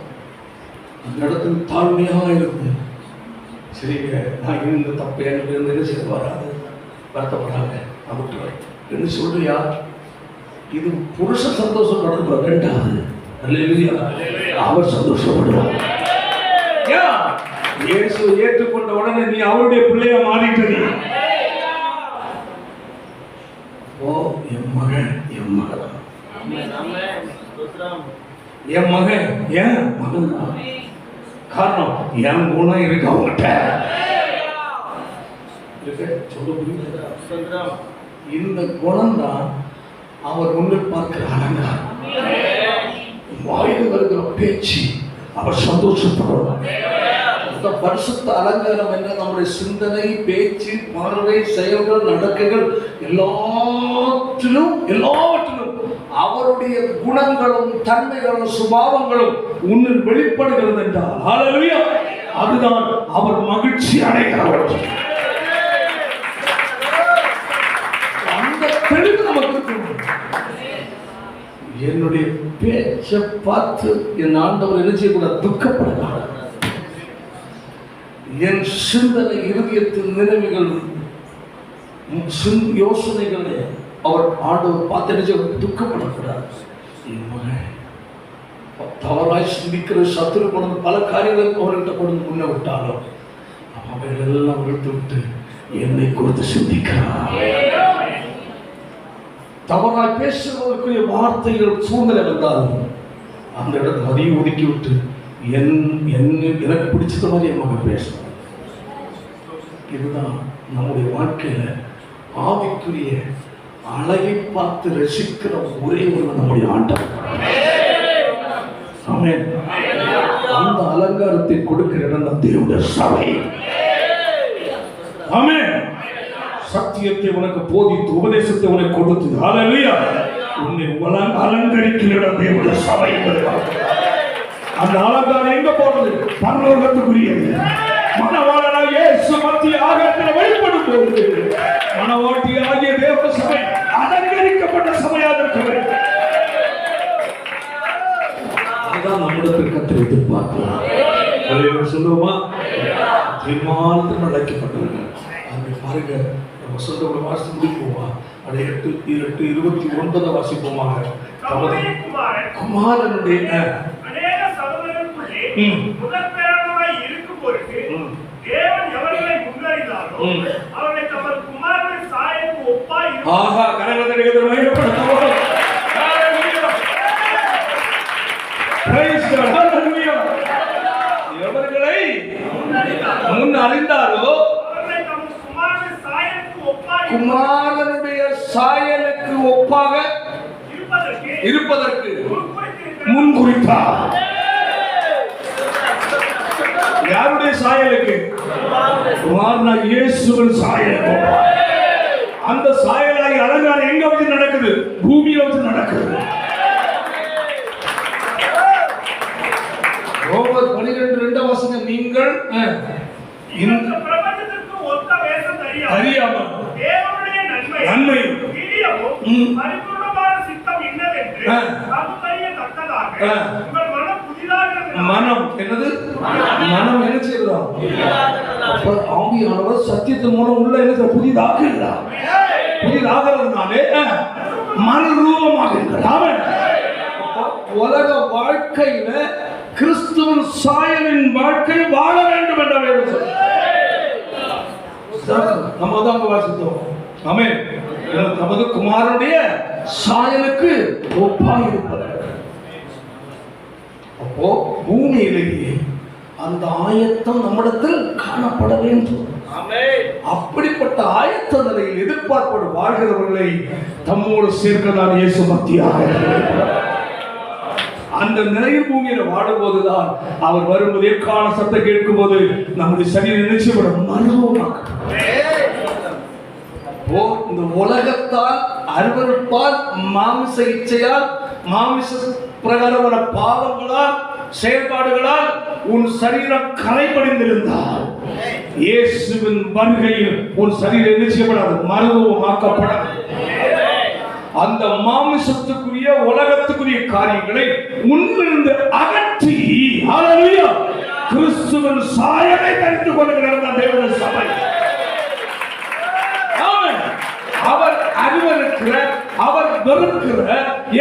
அந்த இடத்துல தாழ்மையாக இருந்து சரிங்க நான் இந்த தப்பு எனக்கு என்ன செய்ய வராது வருத்தப்படாத விட்டுறேன் என்று சொல்றியா, இது புருஷ சந்தோஷப்படுற வேண்டாது, அவர் சந்தோஷப்படுவார். இயேசு ஏற்றுக்கொண்ட உடனே நீ அவருடைய பிள்ளைய மாறிட்டு, ஓ என் மகன் என் மகன் என் மகன் ஏன் மகன் தான் காரணம், என் குணம் இருக்கு அவங்ககிட்ட சொல்ல. இந்த குணம் தான் அவர் முன்னில் பார்க்கிற அலங்காரம், வாயில் வருகிற பேச்சு அவர் சந்தோஷப்படுவார். பரிசுத்த அலங்காரம் என்ன? நம்முடைய சிந்தனை, பேச்சு, பார்வை, செயல்கள், நடக்கைகள் எல்லாவற்றிலும் அவருடைய குணங்களும் தன்மைகளும் சுபாவங்களும் உன்னில் வெளிப்படுகிறது என்றால் ஹல்லேலூயா, அதுதான் அவர் மகிழ்ச்சி அடைகிறவர். அந்த தெளிவு நமக்கு என்னுடைய பேச்சை பார்த்து என் ஆண்டவர் என்ன செய்யக்கூடாது, துக்கப்படக்கூடாது. என் சிந்தனை இருதயத்தின் நினைவுகள் யோசனைகளை அவர் ஆண்டவர் பார்த்து துக்கப்படக்கூடாது. தவறாய் சிந்திக்கிற சத்துரு கொண்டு பல காரியங்களுக்கு அவர்கிட்ட கொண்டு முன்ன விட்டாலும் அவைகள் எல்லாம் விட்டு விட்டு என்னை குறித்து சிந்திக்கிறார். தவறாய் பேசுவதற்குரிய வார்த்தைகள் சூழ்நிலை வந்தாலும் அந்த இடத்துல அதையும் ஒதுக்கி விட்டு எனக்கு பிடிச்சத மாதிரி என் மகன் பேசணும். இதுதான் நம்முடைய வாழ்க்கையில ஆவிக்குரிய அழகை பார்த்து ரசிக்கிற ஒரே ஒரு நம்முடைய ஆண்டவர். ஆமென். அந்த அலங்காரத்தை கொடுக்கிற இடம் தேவனுடைய சபை. ஆமென். சத்தியத்தை உனக்கு போதித்து உபதேசத்தை உனக்கு கொடுத்து ஹல்லேலூயா உன்னை அலங்கரிக்கிற இடம் தேவனுடைய சபை. அந்த அலங்காரம் எங்க போறது? பரலோகத்துக்குரியது. மணவாளனாகிய இயேசு மத்திய ஆகாயத்தில் வெளிப்படும் போது மணவாட்டியாகிய தேவ சபை அலங்கரிக்கப்பட்ட சபையாக இருக்க வேண்டும். அதுதான் நம்மிடத்தில் கர்த்தர் எதிர்பார்க்கிறார். சொல்லுவோமா? தீர்மானத்தில் அழைக்கப்பட்டவர்கள் அங்கே பாருங்க, வசந்தோட வாசி முடிப்போமா? அதை 8:29 வாசிப்போமாக. தம்முடைய குமாரனுடைய அநேக சகோதரருக்குள்ளே முதற்பேரானவராய் இருக்கும் பொருட்டு தேவன் எவர்களை முன்னறிந்தாரோ அவர்களை தமது குமாரனின் சாயலுக்கு ஒப்பாய் ஆஹா கரங்களை மகிமைப்படுத்துவோம். Praise God. Hallelujah. எவர்களை முன் அறிந்தாரோ குமாரனுடைய சாயலுக்கு ஒப்பாக இருப்பதற்கு முன் குறித்தார். யாருடைய சாயலுக்கு? குமாரனா இயேசுவின் சாயலுக்கு. அந்த சாயலாகி அலங்காரம் எங்க வச்சு நடக்குது? பூமியில வச்சு நடக்குது. ரோமர் 12:2 நீங்கள் இந்த பிரபஞ்சத்திற்கு ஒத்த வேஷம் அறியாமல் தேவனுடைய நன்மை பரிபூர்ணமான சித்தம் என்னவென்று அறியத்தக்கதாக உங்கள் மனம் புதிதாக மனம் என்னது? மனம் என்ன செய்யலாம்? ஆவியானவர் சத்தியத்தின் மூலம் உள்ள என்ன புதிதாக்குகிறார். புதிதாகிறதுனாலே மறுரூபமாகிறார். உலக வாழ்க்கையில கிறிஸ்துவின் சாயலின் வாழ்க்கை வாழ வேண்டும் என்ற வேதம் நம்ம தான் வாசித்தோம். ஆமென். நமது குமாரனுடைய சாயலுக்கு ஒப்பாய் இருப்பது. அப்போ பூமியிலேயே அந்த ஆயத்தம் நம்மிடத்தில் காணப்பட வேண்டும். அப்படிப்பட்ட ஆயத்த நிலையில் எதிர்பார்ப்போடு வாழ்கிறவர்களை தம்மோடு சேர்க்கதான் இயேசு மத்தியாக அந்த நிலையில் பூமியில வாடும்போதுதான் அவர் வரும்போது எக்கால சத்தம் கேட்கும் போது நம்முடைய சரீரம் நிச்சயப்படும் மறுபடியும் இந்த உலகத்தால் அருவருப்பால் மாமிச இச்சையால் மாமிச பிரகாரமான பாவங்களால் செயல்பாடுகளால் உன் சரீரம் கரைபடிந்திருந்தால் இயேசுவின் வருகையில் உன் சரீரம் நிச்சயப்படாது, மறுரூபமாக்கப்படாது. அந்த மாமிசத்துக்குரிய உலகத்துக்குரிய காரியங்களை உன்னிலிருந்து அகற்றி ஹல்லேலூயா கிறிஸ்துவின் சாயலை தரித்துக் கொள்ளுகிற தேவனுடைய சபை. அவர் அறிவருக்கிற அவர் வெறுக்கிற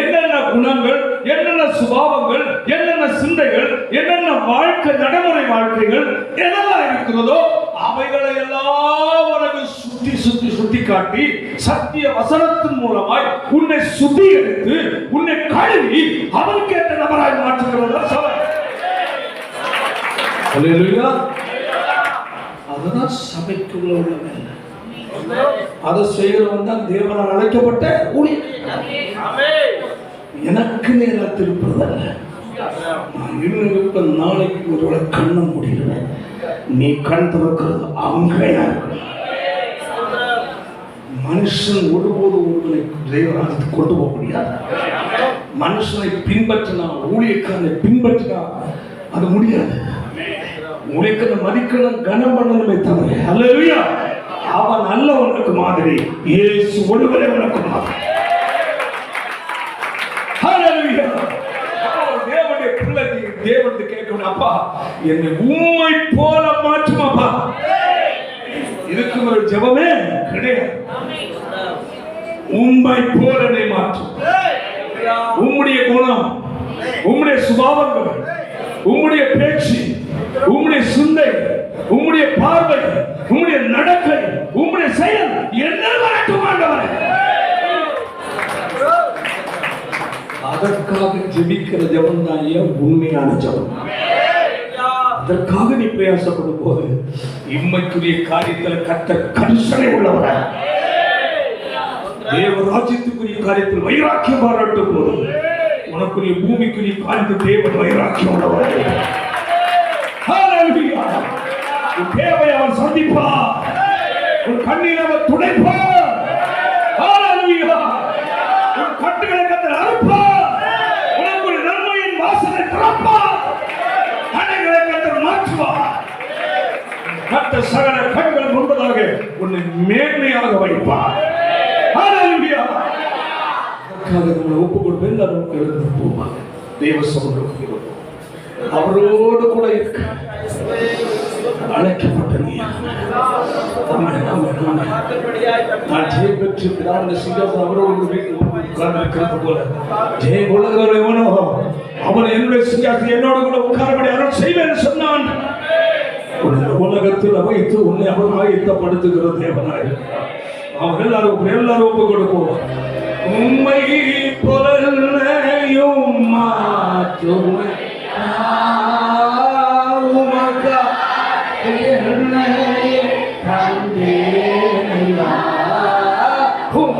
என்னென்ன குணங்கள், என்னென்ன சுபாவங்கள், என்னென்ன சிந்தைகள், என்னென்ன வாழ்க்கை நடைமுறை வாழ்க்கைகள் எதெல்லாம் இருக்கிறதோ அவைகளை எல்லாம் உனக்கு சுட்டி காட்டி சத்திய வசனத்தின் மூலமாய் உன்னை சுத்திகரித்து உன்னை கழுவி அவருக்கு ஏற்ற நபராய் மாற்றுகிறதா சபை. ஹல்லேலூயா. அதுதான் சபைக்குள்ள உள்ள வேலை. அதை செய்கிறவன் தான் தேவனால் அழைக்கப்பட்ட ஊழியர். எனக்கு நேரா திருப்பதல்ல, நான் இன்னும் நாளைக்கு ஒருவேளை கண்ண முடியல, நீ கண் திறக்கிறது அங்கேயா இருக்கு. மனுஷன் ஒருபோது ஒருவனை தேவராஜத்துக்கு கொண்டு போக முடியாது. மனுஷனை பின்பற்றினா, ஊழியக்காரனை பின்பற்றினா அது முடியாது. ஊழியக்காரனை மதிக்கணும், கனம் பண்ணணுமே தவிர ஹல்லேலூயா அவன் அல்ல உனக்கு மாதிரி, இயேசு ஒருவரே உனக்கு மாதிரி. ஹல்லேலூயா. தேவனுடைய பிள்ளைக்கு தேவனுக்கு கேட்கணும், அப்பா என்னை உம்மை போல மாற்றும் அப்பா. இதுக்கு ஒரு ஜெபமே கிடையாது. உம்மை போல என்னை மாற்றும். உம்முடைய குணம், உம்முடைய சுபாவங்கள், உம்முடைய பேச்சு, உம்முடைய சிந்தை, உம்முடைய பார்வை, உம்முடைய நடக்கை, உம்முடைய செயல் என்ன வரட்டும் ஆண்டவரே. அதற்காக ஜெபிக்கிற ஜெபம் தான் உண்மையான ஜெபம். அதற்காக நீ பிரயாசப்படும் போது இம்மைக்குரிய காரியத்தில் கர்த்தர் கரிசனை உள்ளவர். தேவ ராஜ்யத்துக்குரிய காரியத்தில் வைராக்கியம் பாராட்டும் போது உனக்குரிய பூமிக்குரிய காரியத்தில் தேவன் வைராக்கியம் உள்ளவர். ஹல்லேலூயா. உன் தேவையை அவர் சந்திப்பார், உன் கண்ணீரை அவர் துடைப்பார். ஹல்லேலூயா. உன் கட்டுகளை கர்த்தர் அறுப்பார், உனக்கு நன்மையின் வாசலை திறப்பார், தடைகளை கர்த்தர் மாற்றுவார். கர்த்தர் சகல கண்கள் முன்பதாக உன்னை மேன்மையாக வைப்பார். ஹல்லேலூயா. அதற்காக நம்மளை ஒப்புக் கொடுப்பேன். நமக்கு எழுந்து போவாங்க தேவ சமூகத்தில் அவரோடு கூட இருக்க அழைக்கப்பட்டது. நான் ஜெயம் பெற்று பிதாவுடைய சிங்காசனம் அவரோடு வீட்டில் உட்கார்ந்திருக்கிறது போல ஜெயம் கொள்ளுகிறவனோ அவன் என்னுடைய சிங்காசனம் என்னோட கூட உட்காரபடி அருள் செய்வேன் சொன்னான். உலகத்தில் வைத்து உன்னை அவர் ஆயத்தப்படுத்துகிற தேவனாய் அவன் எல்லாரும் ஒப்பு கொடுப்போம். உம்மை பொருளையும் மாற்றுமை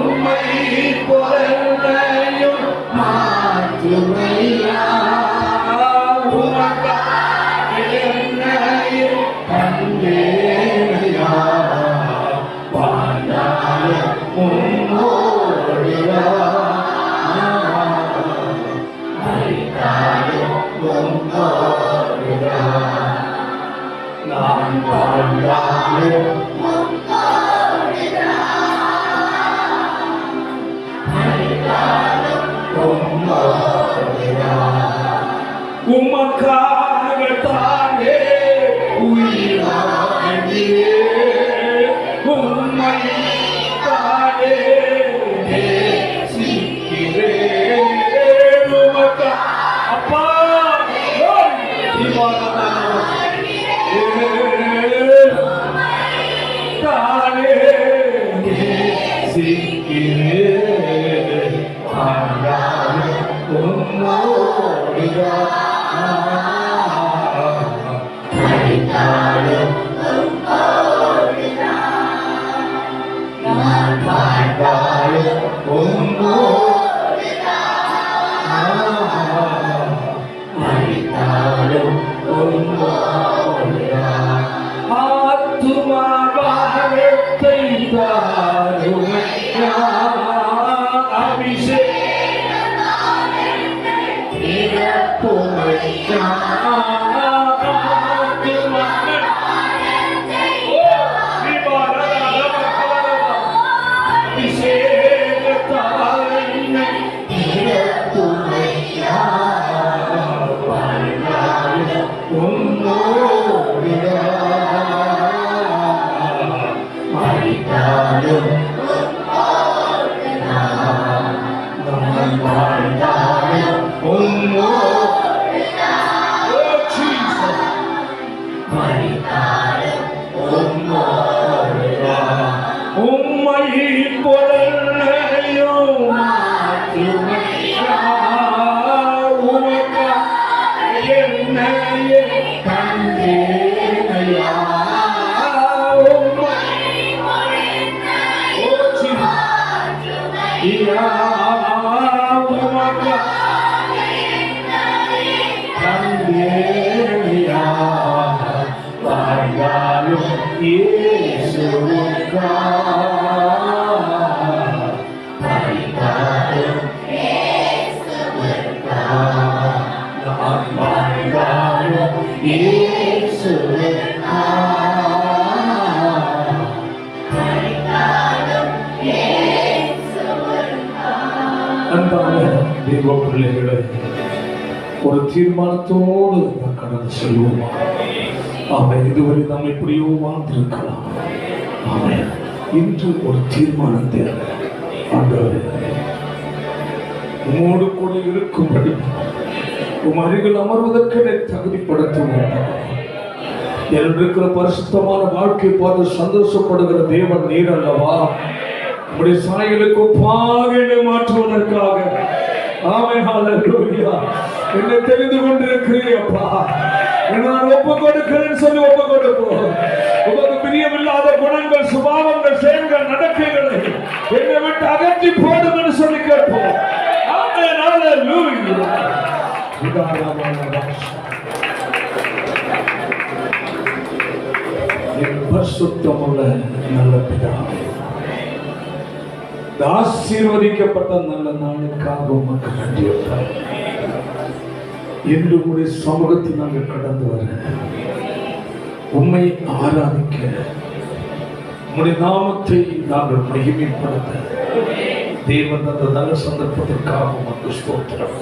உம்மை பொருளையும் மாற்றுமையா உமக்காகத்தானே உயிரானே உம்மை தானே நேசிக்கிறேன். உமக்கா அப்பா தானே நேசிக்கிறேன். தேவ பிள்ளைகளை ஒரு தீர்மானத்தோடு நாம் கடந்து செல்வோமா? அவன் இதுவரை நாம் எப்படியோ வாழ்ந்திருக்கலாம். அவன் இன்று ஒரு தீர்மானத்தை ஆண்டவரே உம்மோடு கூட இருக்கும்படி உம் அருகில் அமர்வதற்கு என்னை தகுதிப்படுத்துவோம். இருக்கிற பரிசுத்தமான வாழ்க்கை பார்த்து சந்தோஷப்படுகிற தேவன் நீர் அல்லவா? உம்முடைய சாயலுக்கு ஒப்பாக என்னை மாற்றுவதற்காக ஆமென் ஹல்லேலூயா என்னை தெரிந்து கொண்டிருக்கிறீர் அப்பா. நான் ஒப்பு கொடுக்கிறேன் சொல்லி ஒப்பு கொடுப்போம். உமக்கு பிரியமில்லாத குணங்கள், சுபாவங்கள், செயல்கள், நடக்கைகளை என்னை விட்டு அகற்றி போடும் என்று சொல்லி கேட்போம். ஆமென் ஹல்லேலூயா. என் பரிசுத்தமுள்ள நல்ல பிதாவே, ஆசீர்வதிக்கப்பட்ட நல்ல நாளுக்காக உமக்கு நன்றி. இன்று உடைய சமூகத்தில் நாங்கள் கடந்து வர உம்மை ஆராதிக்க உம்முடைய நாமத்தை நாங்கள் மகிமைப்படுத்த தேவன் அந்த நல்ல சந்தர்ப்பத்திற்காக உமக்கு ஸ்தோத்திரம்.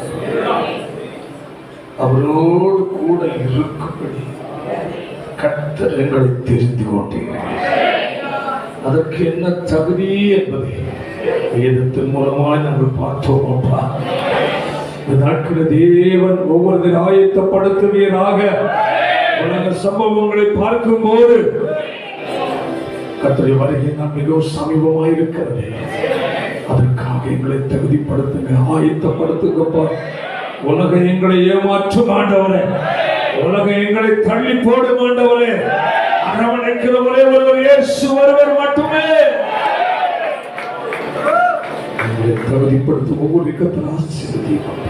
அவரோடு கூட இருக்கும்படி கட்ட கர்த்தர் எங்களை தெரிந்து கொண்டீர்கள். அதற்கு என்ன தகுதி என்பதை வேதத்தின் மூலமாய் நாங்கள் பார்த்தோம். அப்பா, இந்த நாட்களில் தேவன் ஒவ்வொரு ஆயத்தப்படுத்துவீராக. உலக சம்பவங்களை பார்க்கும் போது கர்த்தருடைய வருகை நாம் மிகவும் சமீபமாக இருக்கிறது. அதற்காக எங்களை தகுதிப்படுத்துங்க, ஆயத்தப்படுத்துங்கப்பா. உலகம் எங்களை ஏமாற்றும் ஆண்டவரே, உலகம் எங்களை தள்ளி போடும் ஆண்டவரே, அரவணைக்கிற ஒரே ஒருவர் இயேசு ஒருவர் மட்டுமே. எங்களை தகுதிப்படுத்தும் ஒவ்வொரு கர்த்தர் ஆசீர்வதியும்.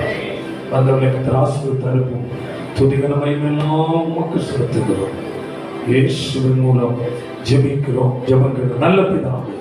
வந்தவர்களை கர்த்தர் ஆசீர்வதித்து அனுப்பும். துதிகரமையெல்லாம் உமக்கு செலுத்துகிறோம். இயேசுவின் மூலம் ஜெபிக்கிறோம். ஜெபங்கள் நல்ல பிதாவே.